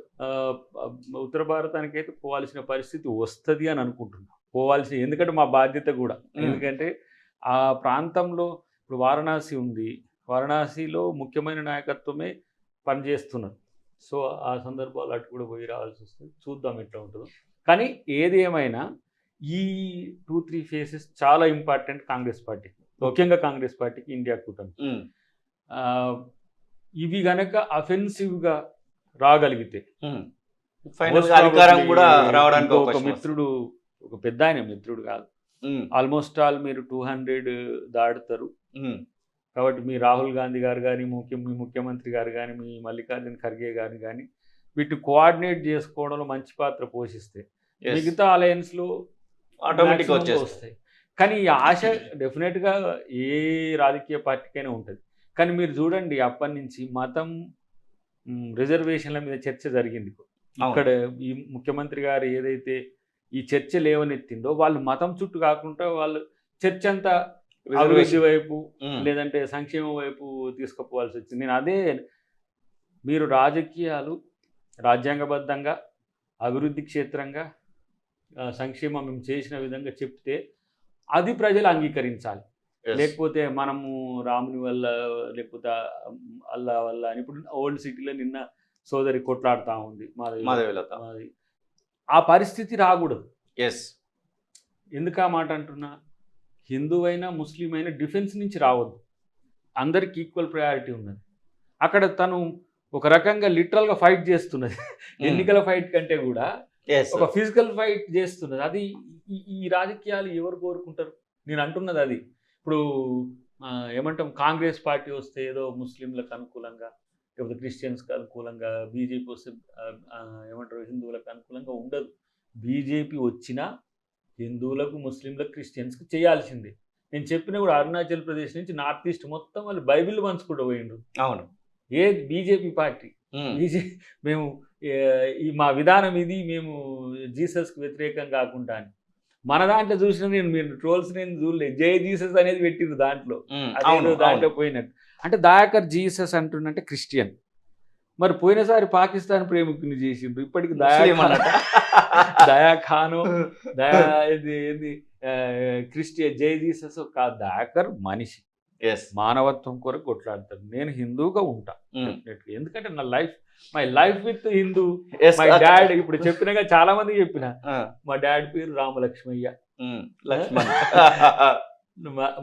ఉత్తర భారతానికి అయితే పోవాల్సిన పరిస్థితి వస్తుంది అని అనుకుంటున్నాం. పోవాల్సి, ఎందుకంటే మా బాధ్యత కూడా. ఎందుకంటే ఆ ప్రాంతంలో ఇప్పుడు వారణాసి ఉంది, వారణాసిలో ముఖ్యమైన నాయకత్వమే పనిచేస్తున్నారు. సో ఆ సందర్భాలు అటు కూడా పోయి రావాల్సి వస్తుంది. చూద్దాం ఎట్లా ఉంటుందో. కానీ ఏది ఏమైనా ఈ 2-3 ఫేసెస్ చాలా ఇంపార్టెంట్ కాంగ్రెస్ పార్టీకి, ముఖ్యంగా కాంగ్రెస్ పార్టీకి, ఇండియా కూటమి. ఇవి గనక అఫెన్సివ్గా రాగలిగితే ఒక మిత్రుడు, ఒక పెద్ద ఆయన మిత్రుడు కాదు, ఆల్మోస్ట్ ఆల్ మీరు 200 దాటుతారు. కాబట్టి మీ రాహుల్ గాంధీ గారు కానీ, మీ ముఖ్యమంత్రి గారు కానీ, మీ మల్లికార్జున ఖర్గే గారు కానీ వీటిని కోఆర్డినేట్ చేసుకోవడంలో మంచి పాత్ర పోషిస్తే మిగతా అలయన్స్లో ఆటోమేటిక్గా వస్తాయి. కానీ ఈ ఆశ డెఫినెట్గా ఏ రాజకీయ పార్టీకైనా ఉంటుంది. కానీ మీరు చూడండి, అప్పటి నుంచి రిజర్వేషన్ల మీద చర్చ జరిగింది. ఇక్కడ ఈ ముఖ్యమంత్రి గారు ఏదైతే ఈ చర్చ లేవనెత్తిందో వాళ్ళు మతం చుట్టూ కాకుండా వాళ్ళు చర్చ అంతా అభివృద్ధి వైపు లేదంటే సంక్షేమం వైపు తీసుకుపోవాల్సి వచ్చింది. నేను అదే, మీరు రాజకీయాలు రాజ్యాంగబద్ధంగా అభివృద్ధి క్షేత్రంగా సంక్షేమం మేము చేసిన విధంగా చెప్తే అది ప్రజలు అంగీకరించాలి. లేకపోతే మనము రాముని వల్ల లేకపోతే అల్లా వల్ల అని ఇప్పుడు ఓల్డ్ సిటీలో నిన్న సోదరి కొట్లాడుతూ ఉంది మాది, ఆ పరిస్థితి రాకూడదు. ఎందుకు ఆ మాట అంటున్నా, హిందూ అయినా ముస్లిం అయినా డిఫెన్స్ నుంచి రావద్దు, అందరికి ఈక్వల్ ప్రయారిటీ ఉన్నది. అక్కడ తను ఒక రకంగా లిటరల్గా ఫైట్ చేస్తున్నది, ఎన్నికల ఫైట్ కంటే కూడా ఒక ఫిజికల్ ఫైట్ చేస్తున్నది. అది ఈ రాజకీయాలు ఎవరు కోరుకుంటారు? నేను అంటున్నది అది. ఇప్పుడు ఏమంటాం, కాంగ్రెస్ పార్టీ వస్తే ఏదో ముస్లింలకు అనుకూలంగా లేకపోతే క్రిస్టియన్స్కి అనుకూలంగా, బీజేపీ వస్తే ఏమంటారు హిందువులకు అనుకూలంగా ఉండదు. బీజేపీ వచ్చినా హిందువులకు ముస్లింలకు క్రిస్టియన్స్కి చేయాల్సిందే. నేను చెప్పిన కూడా అరుణాచల్ ప్రదేశ్ నుంచి నార్త్ ఈస్ట్ మొత్తం వాళ్ళు బైబిల్ పంచుకుంటూ పోయిండ్రు. అవును, ఏ బీజేపీ పార్టీ మేము ఈ మా విధానం ఇది, మేము జీసస్కి వ్యతిరేకం కాకుండా అని. మన దాంట్లో చూసిన మీరు ట్రోల్స్ నేను చూడలేదు, జై జీసస్ అనేది పెట్టిండ్రు దాంట్లో, దాంట్లో పోయినట్టు. అంటే దయాకర్ జీసస్ అంటుండంటే క్రిస్టియన్. మరి పోయినసారి పాకిస్తాన్ ప్రేమికుని చేసిండ్రు, ఇప్పటికి దయాఖాను ఏంది క్రిస్టియన్, జై జీసస్ కాదు, దయాకర్ మనిషి, మానవత్వం కొరకు కొట్లాడతారు. నేను హిందూగా ఉంటా ఎందుకంటే నా my life with Hindu. My dad, ఇప్పుడు చెప్పినగా చాలా మంది చెప్పిన, మా డాడ్ పేరు రామలక్ష్మయ్య,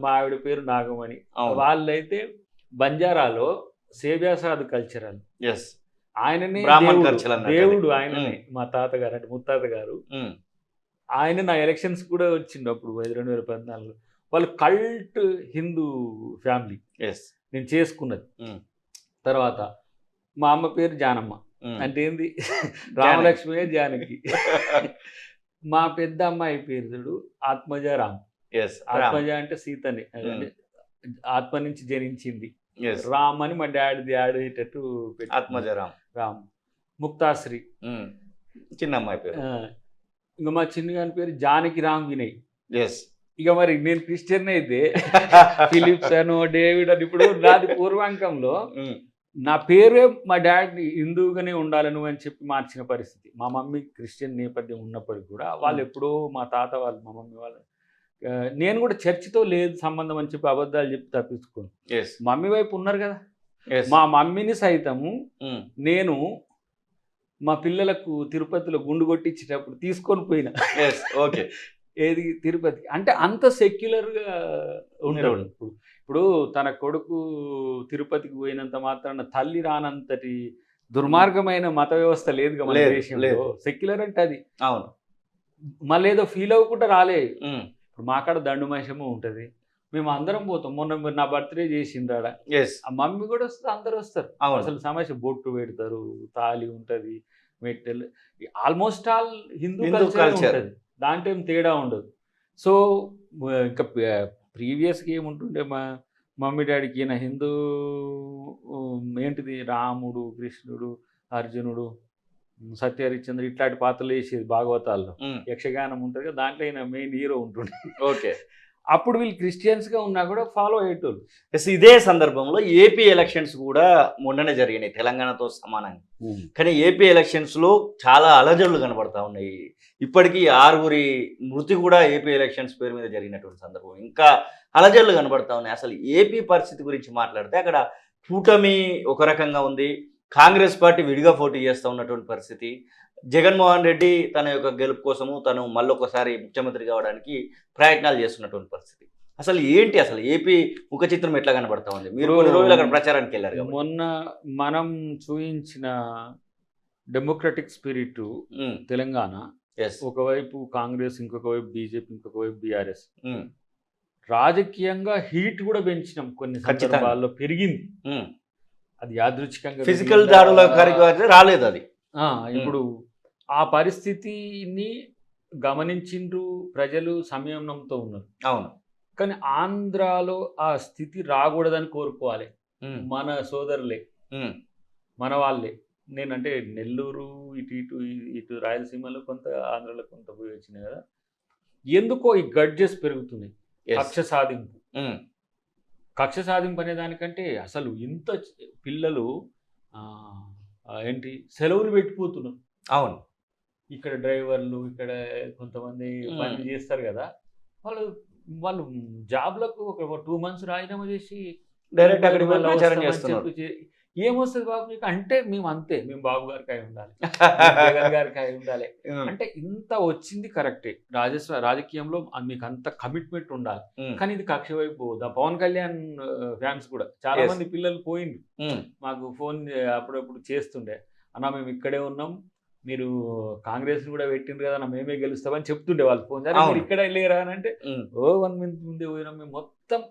మా ఆవిడ పేరు నాగమణి. వాళ్ళైతే బంజారాలో సేవ్యాసాద్ కల్చరల్, ఆయననే దేవుడు, ఆయననే మా తాతగారు అంటే ముత్తాత గారు. ఆయన నా ఎలక్షన్స్ కూడా వచ్చిండు అప్పుడు 2014. వాళ్ళు కల్ట్ హిందూ ఫ్యామిలీ నేను చేసుకున్నది. తర్వాత మా అమ్మ పేరు జానమ్మ, అంటే ఏంది రామలక్ష్మి జానకి. మా పెద్ద అమ్మాయి పేరు చూడు ఆత్మజ రామ్. ఆత్మజ అంటే సీతని, ఆత్మ నుంచి జనించింది. రామ్ అని మా డాడీది యాడ్ అయ్యేటట్టు ఆత్మజ రామ్. ముక్తాశ్రీ చిన్న అమ్మాయి పేరు. ఇంకా మా చిన్నగాని పేరు జానకి రామ్ వినయ్. ఇక మరి నేను క్రిస్టియన్ అయితే ఫిలిప్స్ అను డేవిడ్ అని. ఇప్పుడు నాది పూర్వాంకంలో నా పేరే మా డాడీ హిందూగానే ఉండాలను అని చెప్పి మార్చిన పరిస్థితి. మా మమ్మీ క్రిస్టియన్ నేపథ్యం ఉన్నప్పటికీ కూడా వాళ్ళు ఎప్పుడో మా తాత వాళ్ళు మా మమ్మీ వాళ్ళు, నేను కూడా చర్చితో లేదు సంబంధం అని చెప్పి అబద్ధాలు చెప్పి తప్పించుకోను. మమ్మీ వైపు ఉన్నారు కదా, మా మమ్మీని సైతము నేను మా పిల్లలకు తిరుపతిలో గుండు కొట్టించేటప్పుడు తీసుకొని పోయినా. ఏది తిరుపతికి అంటే అంత సెక్యులర్గా ఉంటాడు. ఇప్పుడు తన కొడుకు తిరుపతికి పోయినంత మాత్రాన తల్లి రానంతటి దుర్మార్గమైన మత వ్యవస్థ లేదు మన దేశంలో. సెక్యులర్ అంటే అది. అవును, మళ్ళీ ఏదో ఫీల్ అవ్వకుండా రాలే. ఇప్పుడు మా కాడ దండు మహిషము ఉంటుంది, మేము అందరం పోతాం. మొన్న మీరు నా బర్త్డే చేసిండ్రాడ, ఆ మమ్మీ కూడా వస్తుంది, అందరు వస్తారు. అసలు సమస్య బొట్టు పెడతారు, తాళి ఉంటుంది, మెట్టెలు, ఆల్మోస్ట్ ఆల్ హిందూ కల్చర్ ఉంటుంది, దాంట్లో ఏం తేడా ఉండదు. సో ఇంకా ప్రీవియస్గా ఏముంటుండే మా మమ్మీ డాడీకి ఈయన హిందూ ఏంటిది రాముడు, కృష్ణుడు, అర్జునుడు, సత్యహరిశ్చంద్ర ఇట్లాంటి పాత్రలు వేసేది భాగవతాల్లో. యక్షగానం ఉంటుంది కదా, దాంట్లో ఆయన మెయిన్ హీరో ఉంటుండే. అప్పుడు వీళ్ళు క్రిస్టియన్స్గా ఉన్నా కూడా ఫాలో అయ్యేటోళ్ళు. ఇదే సందర్భంలో ఏపీ ఎలక్షన్స్ కూడా మొన్ననే జరిగినాయి తెలంగాణతో సమానంగా. కానీ ఏపీ ఎలక్షన్స్లో చాలా అలజడులు కనబడతా ఉన్నాయి. ఇప్పటికీ 6 మృతి కూడా ఏపీ ఎలక్షన్స్ పేరు మీద జరిగినటువంటి సందర్భం, ఇంకా అలజడులు కనబడతా ఉన్నాయి. అసలు ఏపీ పరిస్థితి గురించి మాట్లాడితే అక్కడ కూటమి ఒక రకంగా ఉంది, కాంగ్రెస్ పార్టీ విడిగా పోటీ చేస్తూ ఉన్నటువంటి పరిస్థితి. జగన్మోహన్ రెడ్డి తన యొక్క గెలుపు కోసము తను మళ్ళొకసారి ముఖ్యమంత్రి కావడానికి ప్రయత్నాలు చేస్తున్నటువంటి పరిస్థితి. అసలు ఏంటి అసలు ఏపీ ముఖ చిత్రం ఎట్లా కనబడతా ఉంది? మీరు కొన్ని రోజులు అక్కడ ప్రచారానికి వెళ్ళారు. మొన్న మనం చూపించిన డెమోక్రటిక్ స్పిరిట్ తెలంగాణ, ఒకవైపు కాంగ్రెస్, ఇంకొక వైపు బీజేపీ, ఇంకొక వైపు బీఆర్ఎస్, రాజకీయంగా హీట్ కూడా పెంచినాం. కొన్ని సందర్భాల్లో పెరిగింది. అది యాదృచ్ఛికంగా ఫిజికల్ దాడుల రాలేదు అది. ఇప్పుడు ఆ పరిస్థితిని గమనించిండ్రు ప్రజలు, సంయమనంతో ఉన్నారు. అవును, కానీ ఆంధ్రాలో ఆ స్థితి రాకూడదని కోరుకోవాలి మన సోదరులే. మన వాళ్ళే. నేనంటే నెల్లూరు ఇటు రాయలసీమలో కొంత, ఆంధ్రలో కొంత పోయి వచ్చినాయి కదా. ఎందుకో ఈ గడ్జెస్ పెరుగుతున్నాయి. కక్ష సాధింపు. కక్ష సాధింపు అనే దానికంటే అసలు ఇంత పిల్లలు ఏంటి సెలవులు పెట్టిపోతున్నారు. అవును. ఇక్కడ డ్రైవర్లు, ఇక్కడ కొంతమంది పని చేస్తారు కదా, వాళ్ళు జాబ్లకు ఒక 2 months రాజీనామా చేసి డైరెక్ట్ అక్కడికి వెళ్ళి ప్రచారం చేస్తున్నారు. ఏమొస్తుంది బాబు మీకు అంటే, మేము అంతే, మేము బాబు గారికి అయి ఉండాలి, జగన్ గారికి అయి ఉండాలి అంటే. ఇంత వచ్చింది కరెక్టే, రాజకీయంలో మీకు అంత కమిట్మెంట్ ఉండాలి. కానీ ఇది కక్ష వైపు పోదా. పవన్ కళ్యాణ్ ఫ్యాన్స్ కూడా చాలా మంది పిల్లలు పోయింది, మాకు ఫోన్ అప్పుడప్పుడు చేస్తుండే, అన్న మేము ఇక్కడే ఉన్నాం, మీరు కాంగ్రెస్ కూడా పెట్టిండ్రు కదా, మేమే గెలుస్తామని చెప్తుండే వాళ్ళు ఫోన్ చేసి. మీరు ఇక్కడ లేరా అని అంటే, 1 month ముందే పోయినాం మేము. మొత్తం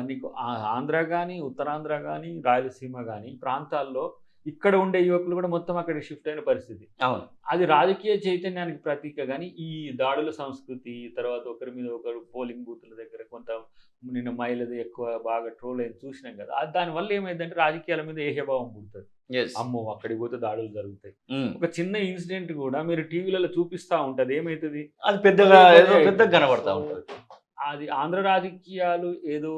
నీకు ఆంధ్ర కానీ, ఉత్తరాంధ్ర కానీ, రాయలసీమ కానీ ప్రాంతాల్లో ఇక్కడ ఉండే యువకులు కూడా మొత్తం అక్కడికి షిఫ్ట్ అయిన పరిస్థితి. అవును. అది రాజకీయ చైతన్యానికి ప్రతీక. కానీ ఈ దాడుల సంస్కృతి, తర్వాత ఒకరి మీద ఒకరు పోలింగ్ బూత్ల దగ్గర కొంత నిన్న మహిళది ఎక్కువ బాగా ట్రోల్ అయింది చూసినాం కదా. దానివల్ల ఏమైందంటే రాజకీయాల మీద ఏహ్యభావం పుడుతుంది. అమ్మో అక్కడికి పోతే దాడులు జరుగుతాయి. ఒక చిన్న ఇన్సిడెంట్ కూడా మీరు టీవీలలో చూపిస్తా ఉంటది, ఏమైతుంది అది పెద్దగా కనబడతా ఉంటుంది. అది ఆంధ్ర రాజకీయాలు ఏదో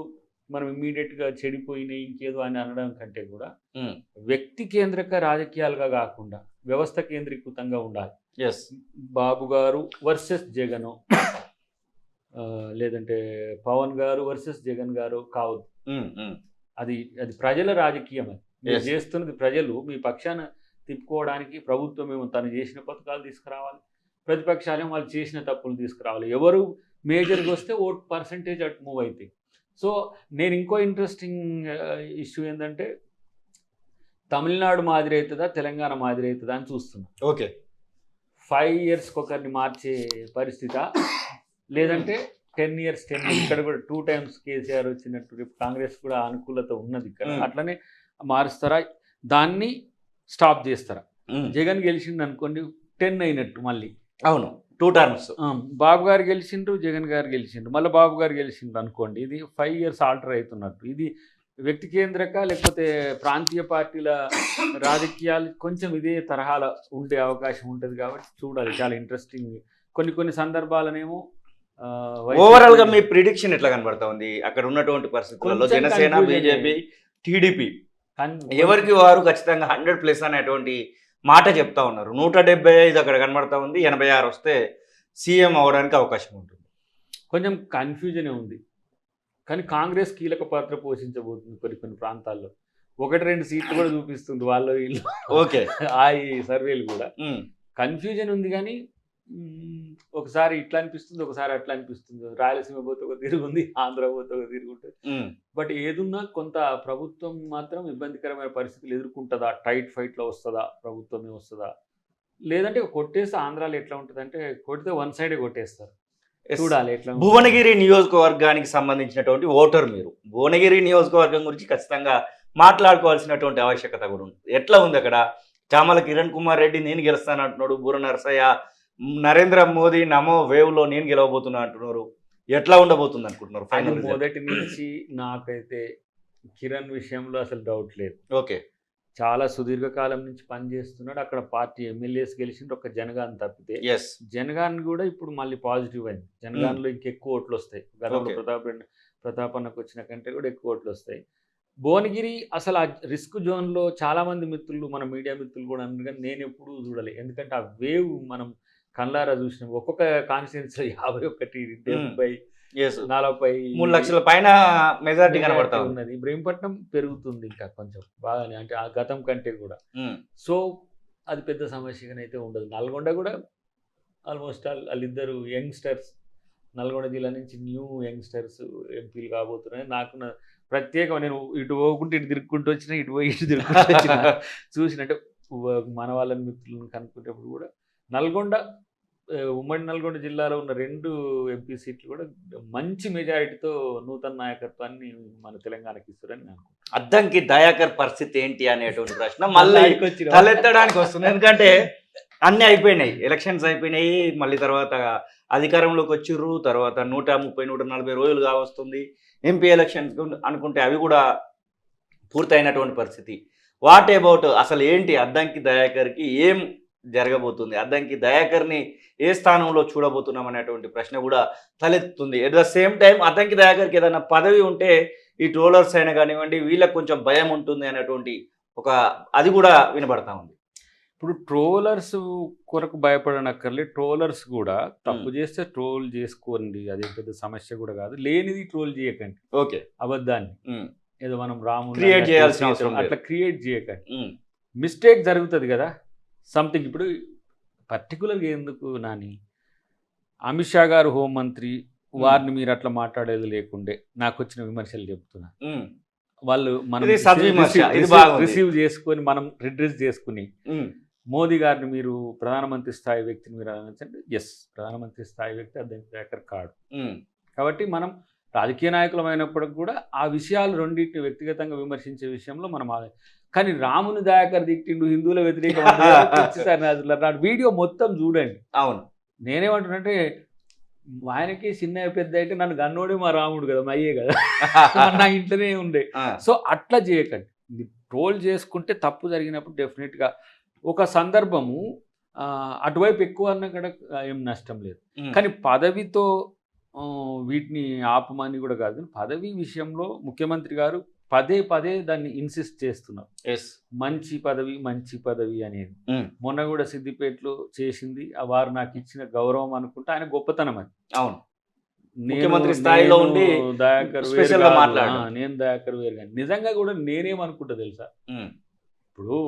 మనం ఇమ్మీడియట్ గా చెడిపోయినాయి ఇంకేదో అని అనడం కంటే కూడా వ్యక్తి కేంద్రక రాజకీయాలుగా కాకుండా వ్యవస్థ కేంద్రీకృతంగా ఉండాలి. బాబు గారు వర్సెస్ జగన్, లేదంటే పవన్ గారు వర్సెస్ జగన్ గారు కావద్దు. అది ప్రజల రాజకీయం. అది మీరు చేస్తున్నది ప్రజలు మీ పక్షాన తిప్పుకోవడానికి. ప్రభుత్వం ఏమో తను చేసిన పథకాలు తీసుకురావాలి, ప్రతిపక్షాలేమో వాళ్ళు చేసిన తప్పులు తీసుకురావాలి. ఎవరు మేజర్గా వస్తే ఓట్ పర్సంటేజ్ అటు మూవ్ అవుతాయి. సో నేను ఇంకో ఇంట్రెస్టింగ్ ఇష్యూ ఏంటంటే, తమిళనాడు మాదిరి అవుతుందా తెలంగాణ మాదిరి అవుతుందా అని చూస్తున్నా. ఓకే, 5 years ఒకరిని మార్చే పరిస్థితి, లేదంటే 10 years ఇక్కడ కూడా 2 times కేసీఆర్ వచ్చినట్టు రేపు కాంగ్రెస్ కూడా అనుకూలత ఉన్నది ఇక్కడ, అట్లనే మారుస్తారా, దాన్ని స్టాప్ చేస్తారా? జగన్ గెలిచిండు అనుకోండి 10 అయినట్టు మళ్ళీ. అవును, 2 terms. బాబు గారు గెలిచిండ్రు, జగన్ గారు గెలిచిండ్రు, మళ్ళీ బాబు గారు గెలిచిండ్రు అనుకోండి, ఇది 5 years ఆల్టర్ అవుతున్నట్టు. ఇది వ్యక్తి కేంద్రక లేకపోతే ప్రాంతీయ పార్టీల రాజకీయాలు కొంచెం ఇదే తరహాలో ఉండే అవకాశం ఉంటుంది. కాబట్టి చూడాలి, చాలా ఇంట్రెస్టింగ్. కొన్ని సందర్భాలనేమో ఓవరాల్ గా మీ ప్రిడిక్షన్ ఎట్లా కనబడతా ఉంది అక్కడ ఉన్నటువంటి పరిస్థితులలో? జనసేన, బీజేపీ, టీడీపీ ఎవరికి వారు ఖచ్చితంగా 100+ అనేటువంటి మాట చెప్తా ఉన్నారు. 175 అక్కడ కనబడతా ఉంది, 86 వస్తే సీఎం అవడానికి అవకాశం ఉంటుంది. కొంచెం కన్ఫ్యూజనే ఉంది. కానీ కాంగ్రెస్ కీలక పాత్ర పోషించబోతుంది కొన్ని ప్రాంతాల్లో. 1-2 సీట్లు కూడా చూపిస్తుంది వాళ్ళు వీళ్ళు. ఓకే, ఆ సర్వేలు కూడా కన్ఫ్యూజన్ ఉంది. కానీ ఒకసారి ఇట్లా అనిపిస్తుంది, ఒకసారి అట్లా అనిపిస్తుంది. రాయలసీమ పోతే ఒక తిరుగుంది, ఆంధ్ర పోతే ఒక తిరుగుంటుంది. బట్ ఏదున్నా కొంత ప్రభుత్వం మాత్రం ఇబ్బందికరమైన పరిస్థితులు ఎదుర్కొంటుందా, టైట్ ఫైట్లో వస్తుందా, ప్రభుత్వమే వస్తుందా, లేదంటే కొట్టేస్తే ఆంధ్రాలో ఎట్లా ఉంటుంది అంటే కొడితే 1 side కొట్టేస్తారు. చూడాలి ఎట్లా. భువనగిరి నియోజకవర్గానికి సంబంధించినటువంటి ఓటర్ మీరు, భువనగిరి నియోజకవర్గం గురించి ఖచ్చితంగా మాట్లాడుకోవాల్సినటువంటి ఆవశ్యకత కూడా ఉంది. ఎట్లా ఉంది అక్కడ? చామల కిరణ్ కుమార్ రెడ్డి నేను గెలుస్తానంటున్నాడు, బూర నరసయ్య, నరేంద్ర మోదీ నమో వేవ్ లో నేను గెలవబోతున్నా అంటున్నారు. ఎట్లా ఉండబోతుంది అనుకుంటున్నారు? మొదటి నుంచి నాకైతే కిరణ్ విషయంలో అసలు డౌట్ లేదు. ఓకే, చాలా సుదీర్ఘకాలం నుంచి పనిచేస్తున్నాడు. అక్కడ పార్టీ ఎమ్మెల్యేస్ గెలిచిండ్రు, ఒక జనగాన్ తప్పితే. జనగాన్ కూడా ఇప్పుడు మళ్ళీ పాజిటివ్ అయింది. జనగాన్లో ఇంకెక్కువ ఓట్లు వస్తాయి. గతంలో ప్రతాపన్నకు వచ్చిన కంటే కూడా ఎక్కువ ఓట్లు వస్తాయి. భువనగిరి అసలు ఆ రిస్క్ జోన్లో చాలా మంది మిత్రులు, మన మీడియా మిత్రులు కూడా అన్నారు. కానీ నేను ఎప్పుడూ చూడలేదు. ఎందుకంటే ఆ వేవ్ మనం కళ్ళారా చూసినాం. ఒక్కొక్క కాన్స్టిట్యున్సీలో 51, 70, 40, 3 లక్షల పైన మెజారిటీ కనబడతా ఉన్నది. ఇబ్రహీంపట్నం పెరుగుతుంది ఇంకా కొంచెం బాగానే, అంటే ఆ గతం కంటే కూడా. సో అది పెద్ద సమస్యగానైతే ఉండదు. నల్గొండ కూడా ఆల్మోస్ట్ వాళ్ళిద్దరు యంగ్స్టర్స్, నల్గొండ జిల్లా నుంచి న్యూ యంగ్స్టర్స్ ఎంపీలు కాబోతున్నాయి. నాకు ప్రత్యేకం, నేను ఇటు పోకుంటే ఇటు తిరుక్కుంటూ వచ్చినా, ఇటు పోయి ఇటు తిరుక్కుంటూ వచ్చిన చూసినట్టే మన వాళ్ళని మిత్రులను కనుక్కునేటప్పుడు కూడా నల్గొండ, ఉమ్మడి నల్గొండ జిల్లాలో ఉన్న 2 ఎంపీ సీట్లు కూడా మంచి మెజారిటీతో నూతన నాయకత్వాన్ని మన తెలంగాణకి ఇస్తారని నేను అనుకుంటున్నాను. అద్దంకి దయాకర్ పరిస్థితి ఏంటి అనేటువంటి ప్రశ్న మళ్ళీ తలెత్తడానికి వస్తుంది. ఎందుకంటే అన్నీ అయిపోయినాయి, ఎలక్షన్స్ అయిపోయినాయి, మళ్ళీ తర్వాత అధికారంలోకి వచ్చిర్రు, తర్వాత 130-140 రోజులు కావస్తుంది. ఎంపీ ఎలక్షన్స్ అనుకుంటే అవి కూడా పూర్తయినటువంటి పరిస్థితి. వాట్ అబౌట్ అసలు ఏంటి అద్దంకి దయాకర్కి ఏం జరగబోతుంది, అద్దంకి దయాకర్ని ఏ స్థానంలో చూడబోతున్నాం అనేటువంటి ప్రశ్న కూడా తలెత్తుతుంది. At the same time Addanki దయాకర్కి ఏదైనా పదవి ఉంటే ఈ ట్రోలర్స్ అయినా కానివ్వండి వీళ్ళకి కొంచెం భయం ఉంటుంది అనేటువంటి ఒక అది కూడా వినబడతా ఉంది. ఇప్పుడు ట్రోలర్స్ కొరకు భయపడనక్కర్లే, ట్రోలర్స్ కూడా తప్పు చేస్తే ట్రోల్ చేసుకోండి, అదే పెద్ద సమస్య కూడా కాదు. లేనిది ట్రోల్ చేయకండి, ఓకే అబద్ధాన్ని ఏదో మనం రాము క్రియేట్ చేయాల్సిన అవసరం అట్లా క్రియేట్ చేయకండి. మిస్టేక్ జరుగుతుంది కదా సంథింగ్. ఇప్పుడు పర్టికులర్గా ఎందుకు నాని, అమిత్ షా గారు హోంమంత్రి, వారిని మీరు అట్లా మాట్లాడేది లేకుండే నాకు వచ్చిన విమర్శలు చెప్తున్నా. వాళ్ళు మనం రిసీవ్ చేసుకొని మనం రిడ్రెస్ చేసుకుని మోదీ గారిని మీరు ప్రధానమంత్రి స్థాయి వ్యక్తిని మీరు అనొచ్చండి. ఎస్, ప్రధానమంత్రి స్థాయి వ్యక్తి అద్దంకి దయాకర్ కాడు. కాబట్టి మనం రాజకీయ నాయకులమైనప్పటికి కూడా ఆ విషయాలు రెండింటిని వ్యక్తిగతంగా విమర్శించే విషయంలో మనం కానీ రాముని దయాకర్ తిట్టిండు, హిందువుల వ్యతిరేక వీడియో మొత్తం చూడండి. అవును, నేనేమంటున్నంటే ఆయనకి చిన్న పెద్ద అయితే నన్ను గన్నోడే మా రాముడు కదా, మా అయ్యే కదా, నా ఇంట్లోనే ఉండే. సో అట్లా చేయకండి. ట్రోల్ చేసుకుంటే తప్పు జరిగినప్పుడు డెఫినెట్గా ఒక సందర్భము అటువైపు ఎక్కువ అన్న కూడా ఏం నష్టం లేదు. కానీ పదవితో వీటిని ఆపమని కూడా కాదు. పదవి విషయంలో ముఖ్యమంత్రి గారు పదే పదే దాన్ని ఇన్సిస్ట్ చేస్తున్నారు. మంచి పదవి మంచి పదవి అనేది మొన్న కూడా సిద్దిపేటలో చేసింది. వారు నాకు ఇచ్చిన గౌరవం అనుకుంటే ఆయన గొప్పతనం అది. అవును, ముఖ్యమంత్రి స్థాయిలో ఉండి దయాకర్ నేను దయాకర్ వేరు కానీ నిజంగా కూడా నేనేమనుకుంటా తెలుసా, ఇప్పుడు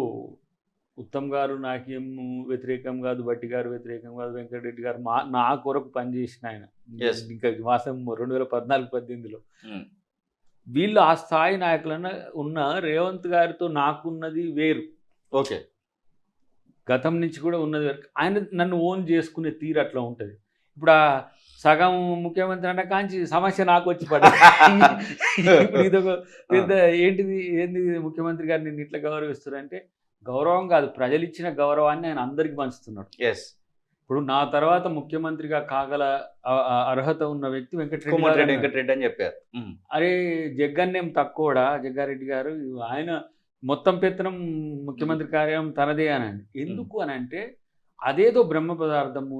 ఉత్తమ్ గారు నాకేం వ్యతిరేకం కాదు, భట్టి గారు వ్యతిరేకం కాదు, వెంకటరెడ్డి గారు నా కొరకు పనిచేసిన ఆయన ఇంకా మాసం 2014-18లో వీళ్ళు ఆ స్థాయి నాయకులన్నా ఉన్న రేవంత్ గారితో నాకున్నది వేరు. ఓకే, గతం నుంచి కూడా ఉన్నది వేరు. ఆయన నన్ను ఓన్ చేసుకునే తీరు అట్లా ఉంటుంది. ఇప్పుడు ఆ సగం ముఖ్యమంత్రి అన్న కాంచి సమస్య నాకు వచ్చి పడ్డది. ఇప్పుడు ఇదొక పెద్ద ఏంది ముఖ్యమంత్రి గారు నిన్ను ఇట్లా గౌరవిస్తారంటే గౌరవం కాదు, ప్రజలు ఇచ్చిన గౌరవాన్ని ఆయన అందరికి పంచుతున్నాడు. ఇప్పుడు నా తర్వాత ముఖ్యమంత్రిగా కాగల అర్హత ఉన్న వ్యక్తి వెంకటరెడ్డి అని చెప్పారు. అరే జగ్గన్నేం తక్కువడా, జగ్గారెడ్డి గారు ఆయన మొత్తం పెత్తనం ముఖ్యమంత్రి కార్యం తనదే అని. ఎందుకు అని అంటే అదేదో బ్రహ్మ పదార్థము,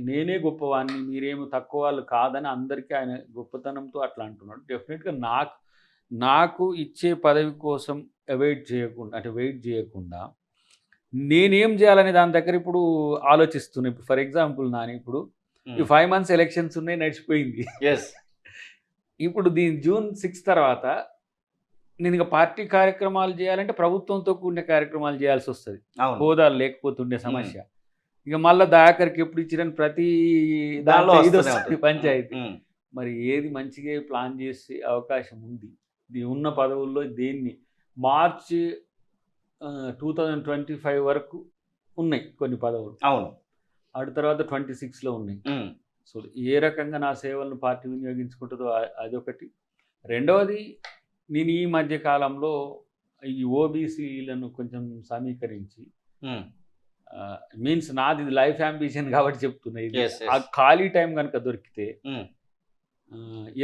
నేనే గొప్పవాడిని, మీరేమో తక్కువ వాళ్ళు కాదని అందరికీ ఆయన గొప్పతనంతో అట్లా అంటున్నాడు. డెఫినెట్గా నాకు ఇచ్చే పదవి కోసం వెయిట్ చేయకుండా నేనేం చేయాలనే దాని దగ్గర ఇప్పుడు ఆలోచిస్తున్నాను. ఇప్పుడు ఫర్ ఎగ్జాంపుల్ నాని, ఇప్పుడు ఈ 5 months ఎలక్షన్స్ ఉన్నాయి, నడిచిపోయింది. ఇప్పుడు June 6 తర్వాత నేను ఇక పార్టీ కార్యక్రమాలు చేయాలంటే ప్రభుత్వంతో కూడిన కార్యక్రమాలు చేయాల్సి వస్తుంది, హోదాలు లేకపోతుండే సమస్య. ఇక మళ్ళీ దయాకర్కి ఎప్పుడు ఇచ్చిరని ప్రతి దానిలో పంచాయతీ. మరి ఏది మంచిగా ప్లాన్ చేసే అవకాశం ఉంది? ఉన్న పదవుల్లో దేన్ని మార్చి 2025 వరకు ఉన్నాయి కొన్ని పదవులు. అవును, ఆడ తర్వాత 26లో ఉన్నాయి. సో ఏ రకంగా నా సేవలను పార్టీ వినియోగించుకుంటుందో అదొకటి. రెండవది, నేను ఈ మధ్య కాలంలో ఈ ఓబీసీలను కొంచెం సమీకరించి మీన్స్ నాది లైఫ్ అంబిషన్ కాబట్టి చెప్తున్నా. ఇది ఆ ఖాళీ టైం కనుక దొరికితే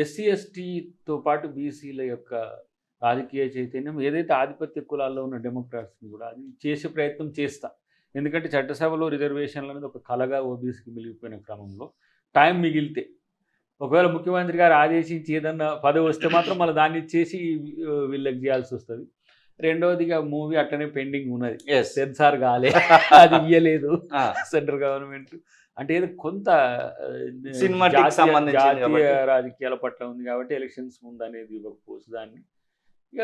SC/STతో పాటు బీసీల యొక్క రాజకీయ చైతన్యం ఏదైతే ఆధిపత్య కులాల్లో ఉన్న డెమోక్రాట్స్ని కూడా అది చేసే ప్రయత్నం చేస్తా. ఎందుకంటే చట్టసభలో రిజర్వేషన్లు అనేది ఒక కలగా ఓబీసీకి మిగిలిపోయిన క్రమంలో టైం మిగిలితే ఒకవేళ ముఖ్యమంత్రి గారు ఆదేశించి ఏదన్నా పదవి వస్తే మాత్రం మళ్ళీ దాన్ని ఇచ్చేసి వీళ్ళకి చేయాల్సి వస్తుంది. రెండవదిగా మూవీ అట్లనే పెండింగ్ ఉన్నది, సెన్సార్ కాలే, అది ఇయ్యలేదు సెంట్రల్ గవర్నమెంట్. అంటే ఏదో కొంత జాతీయ రాజకీయాల పట్ల ఉంది కాబట్టి ఎలక్షన్స్ ముందు అనేది ఇవ్వకపోవచ్చు దాన్ని. ఇక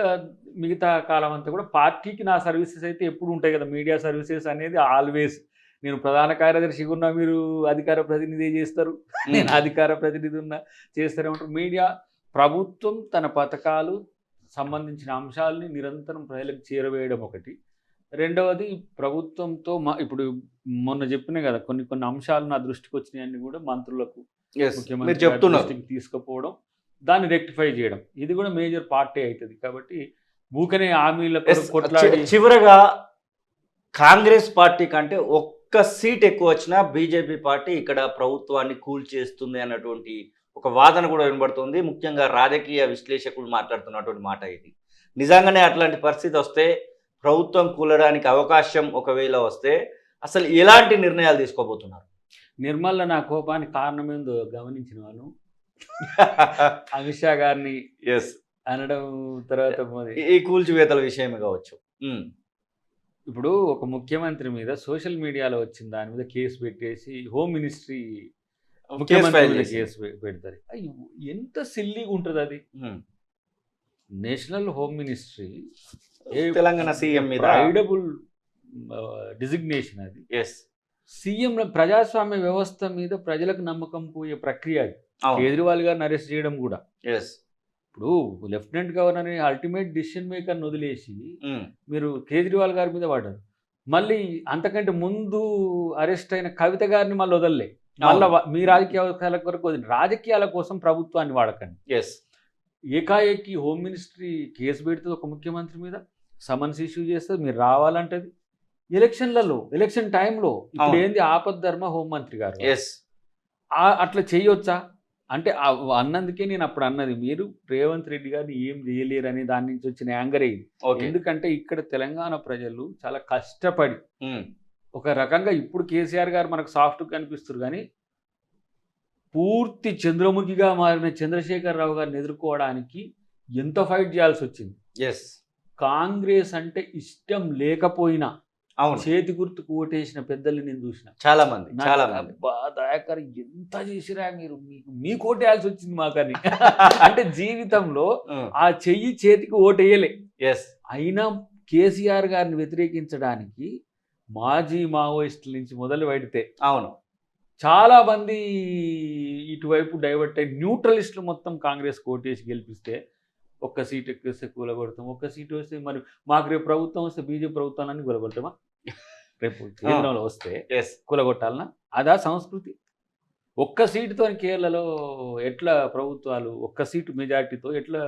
మిగతా కాలం అంతా కూడా పార్టీకి నా సర్వీసెస్ అయితే ఎప్పుడు ఉంటాయి కదా. మీడియా సర్వీసెస్ అనేది ఆల్వేస్, నేను ప్రధాన కార్యదర్శిగా ఉన్నా మీరు అధికార ప్రతినిధి చేస్తారు, నేను అధికార ప్రతినిధి ఉన్నా చేస్తారేమంటారు. మీడియా ప్రభుత్వం తన పథకాలు సంబంధించిన అంశాలని నిరంతరం ప్రజలకు చేరవేయడం ఒకటి. రెండవది, ప్రభుత్వంతో ఇప్పుడు మొన్న చెప్పినా కదా కొన్ని అంశాలు నా దృష్టికి వచ్చినాయన్నీ కూడా మంత్రులకు ముఖ్యమంత్రి దృష్టికి తీసుకుపోవడం, దాన్ని రెక్టిఫై చేయడం, ఇది కూడా మేజర్ పార్టీ అవుతుంది. కాబట్టి ఊకనే హామీలకు కొట్లాడి చివరగా కాంగ్రెస్ పార్టీ కంటే ఒక్క సీట్ ఎక్కువ వచ్చినా బీజేపీ పార్టీ ఇక్కడ ప్రభుత్వాన్ని కూల్చేస్తుంది అన్నటువంటి ఒక వాదన కూడా వినబడుతుంది. ముఖ్యంగా రాజకీయ విశ్లేషకులు మాట్లాడుతున్నటువంటి మాట ఇది. నిజంగానే అట్లాంటి పరిస్థితి వస్తే ప్రభుత్వం కూలడానికి అవకాశం ఒకవేళ వస్తే అసలు ఎలాంటి నిర్ణయాలు తీసుకోబోతున్నారు? నిర్మల నా కోపానికి కారణం ఏందో గమనించిన వాళ్ళు అమిత్ షా గారిని ఎస్, అనడం, తర్వాత ఈ కూల్చివేతల విషయమే కావచ్చు. ఇప్పుడు ఒక ముఖ్యమంత్రి మీద సోషల్ మీడియాలో వచ్చిన దాని మీద కేసు పెట్టేసి హోమ్ మినిస్ట్రీ ముఖ్యమంత్రి మీద కేసు పెడతారు. అయ్యో, ఎంత సిల్లీగా ఉంటుంది అది. National home ministry Telangana CM మీద ఐడబుల్ డిజిగ్నేషన్ అది. ఎస్, సీఎం ప్రజాస్వామ్య వ్యవస్థ మీద ప్రజలకు నమ్మకం పోయే ప్రక్రియ అది. కేజ్రీవాల్ గారిని అరెస్ట్ చేయడం కూడా. ఎస్, ఇప్పుడు లెఫ్టినెంట్ గవర్నర్ అల్టిమేట్ డిసిషన్ మేకర్ని వదిలేసి మీరు కేజ్రీవాల్ గారి మీద పడ్డారు. మళ్ళీ అంతకంటే ముందు అరెస్ట్ అయిన కవిత గారిని మళ్ళీ వదలలే. మళ్ళీ మీ రాజకీయాల కొరకు వదిలి, రాజకీయాల కోసం ప్రభుత్వాన్ని వాడకండి. ఎస్, ఏకాఏకి హోమ్ మినిస్ట్రీ కేసు పెడుతుంది ఒక ముఖ్యమంత్రి మీద, సమన్స్ ఇష్యూ చేస్తుంది, మీరు రావాలంటది. ఎలక్షన్లలో, ఎలక్షన్ టైంలో ఇప్పుడు ఏంది ఆపద్ధర్మ హోంమంత్రి గారు అట్లా చేయొచ్చా అంటే అన్నందుకే నేను అప్పుడు అన్నది, మీరు రేవంత్ రెడ్డి గారిని ఏం చేయలేరు అని దాని నుంచి వచ్చిన యాంగరే ఇది. ఎందుకంటే ఇక్కడ తెలంగాణ ప్రజలు చాలా కష్టపడి ఒక రకంగా, ఇప్పుడు కేసీఆర్ గారు మనకు సాఫ్ట్ కనిపిస్తారు కానీ పూర్తి చంద్రముఖిగా మారిన చంద్రశేఖర్ రావు గారిని ఎదుర్కోవడానికి ఎంత ఫైట్ చేయాల్సి వచ్చింది. ఎస్, కాంగ్రెస్ అంటే ఇష్టం లేకపోయినా చేతి గుర్తుకు ఓటేసిన పెద్దల్ని నేను చూసిన చాలా మంది. దయాకర్ ఎంత చేసిరా మీరు, మీకు ఓటేయాల్సి వచ్చింది మాకని. అంటే జీవితంలో ఆ చెయ్యి చేతికి ఓటేయలే. అయినా కేసీఆర్ గారిని వ్యతిరేకించడానికి మాజీ మావోయిస్టుల నుంచి మొదలు పెడితే చాలా మంది ఇటువైపు డైవర్ట్ అయ్యి న్యూట్రలిస్టులు మొత్తం కాంగ్రెస్ ఓటేసి గెలిపిస్తే, ఒక్క సీట్ ఎక్కిస్తే కూలగొడతాం, ఒక్క సీట్ వస్తే మరి మాకు రేపు ప్రభుత్వం వస్తే బీజేపీ ప్రభుత్వాన్ని కూలగొడతామా? రేపు కేంద్రంలో వస్తే కూలగొట్టాలనా? అదా సంస్కృతి? ఒక్క సీటుతో కేరళలో ఎట్లా ప్రభుత్వాలు ఒక్క సీటు మెజార్టీతో ఎట్లా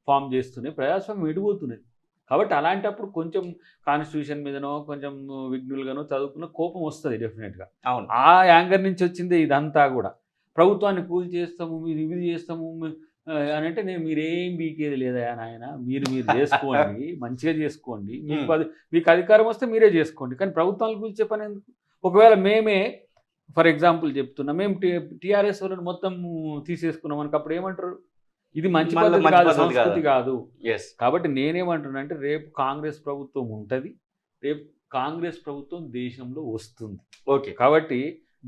ఫామ్ చేస్తున్నాయి, ప్రజాస్వామ్యం ఎడిపోతున్నది. కాబట్టి అలాంటప్పుడు కొంచెం కాన్స్టిట్యూషన్ మీదనో కొంచెం విఘ్నులుగానో చదువుకున్న కోపం వస్తుంది డెఫినెట్గా. ఆ యాంగర్ నుంచి వచ్చిందే ఇదంతా కూడా. ప్రభుత్వాన్ని కూల్ చేస్తాము, మీరు ఇది చేస్తాము అని అంటే, నేను మీరేం బీకేది లేదా నాయన, మీరు చేసుకోండి, మంచిగా చేసుకోండి, మీకు అధికారం వస్తే మీరే చేసుకోండి, కానీ ప్రభుత్వాన్ని కూల్చే పని ఎందుకు? ఒకవేళ మేమే ఫర్ ఎగ్జాంపుల్ చెప్తున్నా, మేము టీఆర్ఎస్ వాళ్ళని మొత్తం తీసేసుకున్నాం అనుకో, అప్పుడు ఏమంటారు? ఇది మంచి పద్ధతి కాదు, సంస్కృతి కాదు. కాబట్టి నేనేమంటున్నా అంటే, రేపు కాంగ్రెస్ ప్రభుత్వం ఉంటుంది, రేపు కాంగ్రెస్ ప్రభుత్వం దేశంలో వస్తుంది. కాబట్టి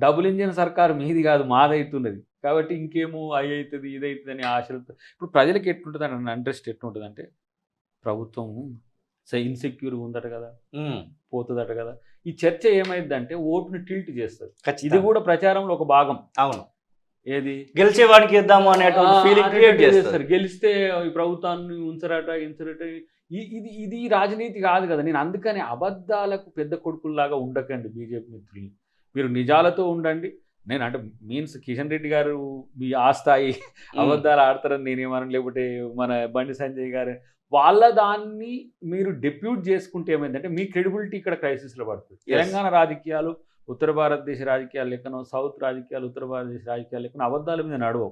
డబుల్ ఇంజిన్ సర్కారు మీది కాదు, మాదవుతున్నది. కాబట్టి ఇంకేమో అవుతుంది ఇదవుతుంది అని ఆశలతో ఇప్పుడు ప్రజలకు ఎట్లుంటుంది అని ఇంట్రెస్ట్ ఎట్లుంటుంది అంటే, ప్రభుత్వం ఇన్సెక్యూర్గా ఉందట కదా, పోతుందట కదా. ఈ చర్చ ఏమైందంటే ఓటుని టిల్ట్ చేస్తుంది. ఇది కూడా ప్రచారంలో ఒక భాగం. ఏది గెలిచేవాడికి ఇద్దాము అనేటువంటి ఫీలింగ్ క్రియేట్ చేస్తారు. గెలిస్తే ఈ ప్రభుత్వాన్ని ఉంచరట. ఇది రాజనీతి కాదు కదా. నేను అందుకని అబద్ధాలకు పెద్ద కొడుకుల్లాగా ఉండకండి బీజేపీ మిత్రులు, మీరు నిజాలతో ఉండండి. నేను అంటే మీన్స్ కిషన్ రెడ్డి గారు మీ ఆ స్థాయి అబద్ధాలు ఆడతారని నేనేమన్నా, లేకపోతే మన బండి సంజయ్ గారు వాళ్ళ దాన్ని మీరు డెప్యూట్ చేసుకుంటే ఏమైందంటే మీ క్రెడిబిలిటీ ఇక్కడ క్రైసిస్లో పడుతుంది. తెలంగాణ రాజకీయాలు ఉత్తర భారతదేశ రాజకీయాలు లెక్కనో, సౌత్ రాజకీయాలు ఉత్తర భారతదేశ రాజకీయాలు లెక్కనో అబద్ధాల మీద నడవవు.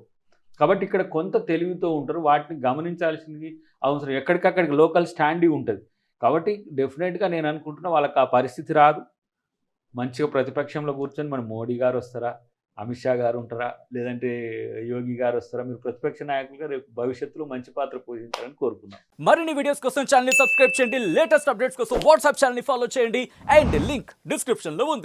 కాబట్టి ఇక్కడ కొంత తెలివితో ఉంటారు, వాటిని గమనించాల్సింది అవసరం. ఎక్కడికక్కడికి లోకల్ స్టాండింగ్ ఉంటుంది. కాబట్టి డెఫినెట్గా నేను అనుకుంటున్నా వాళ్ళకి ఆ పరిస్థితి రాదు. మంచిగా ప్రతిపక్షంలో కూర్చొని మన మోడీ గారు వస్తారా, అమిత్ షా గారు ఉంటారా, లేదంటే యోగి గారు వస్తారా, మీరు ప్రతిపక్ష నాయకులుగా రేపు భవిష్యత్తులో మంచి పాత్ర పోషించాలని కోరుకున్నాం. మరిన్ని వీడియోస్ కోసం ఛానల్ ని సబ్స్క్రైబ్ చేయండి, లేటెస్ట్ అప్డేట్స్ కోసం వాట్సాప్ ఛానల్ ని ఫాలో చేయండి, అండ్ లింక్ డిస్క్రిప్షన్ లో ఉంది.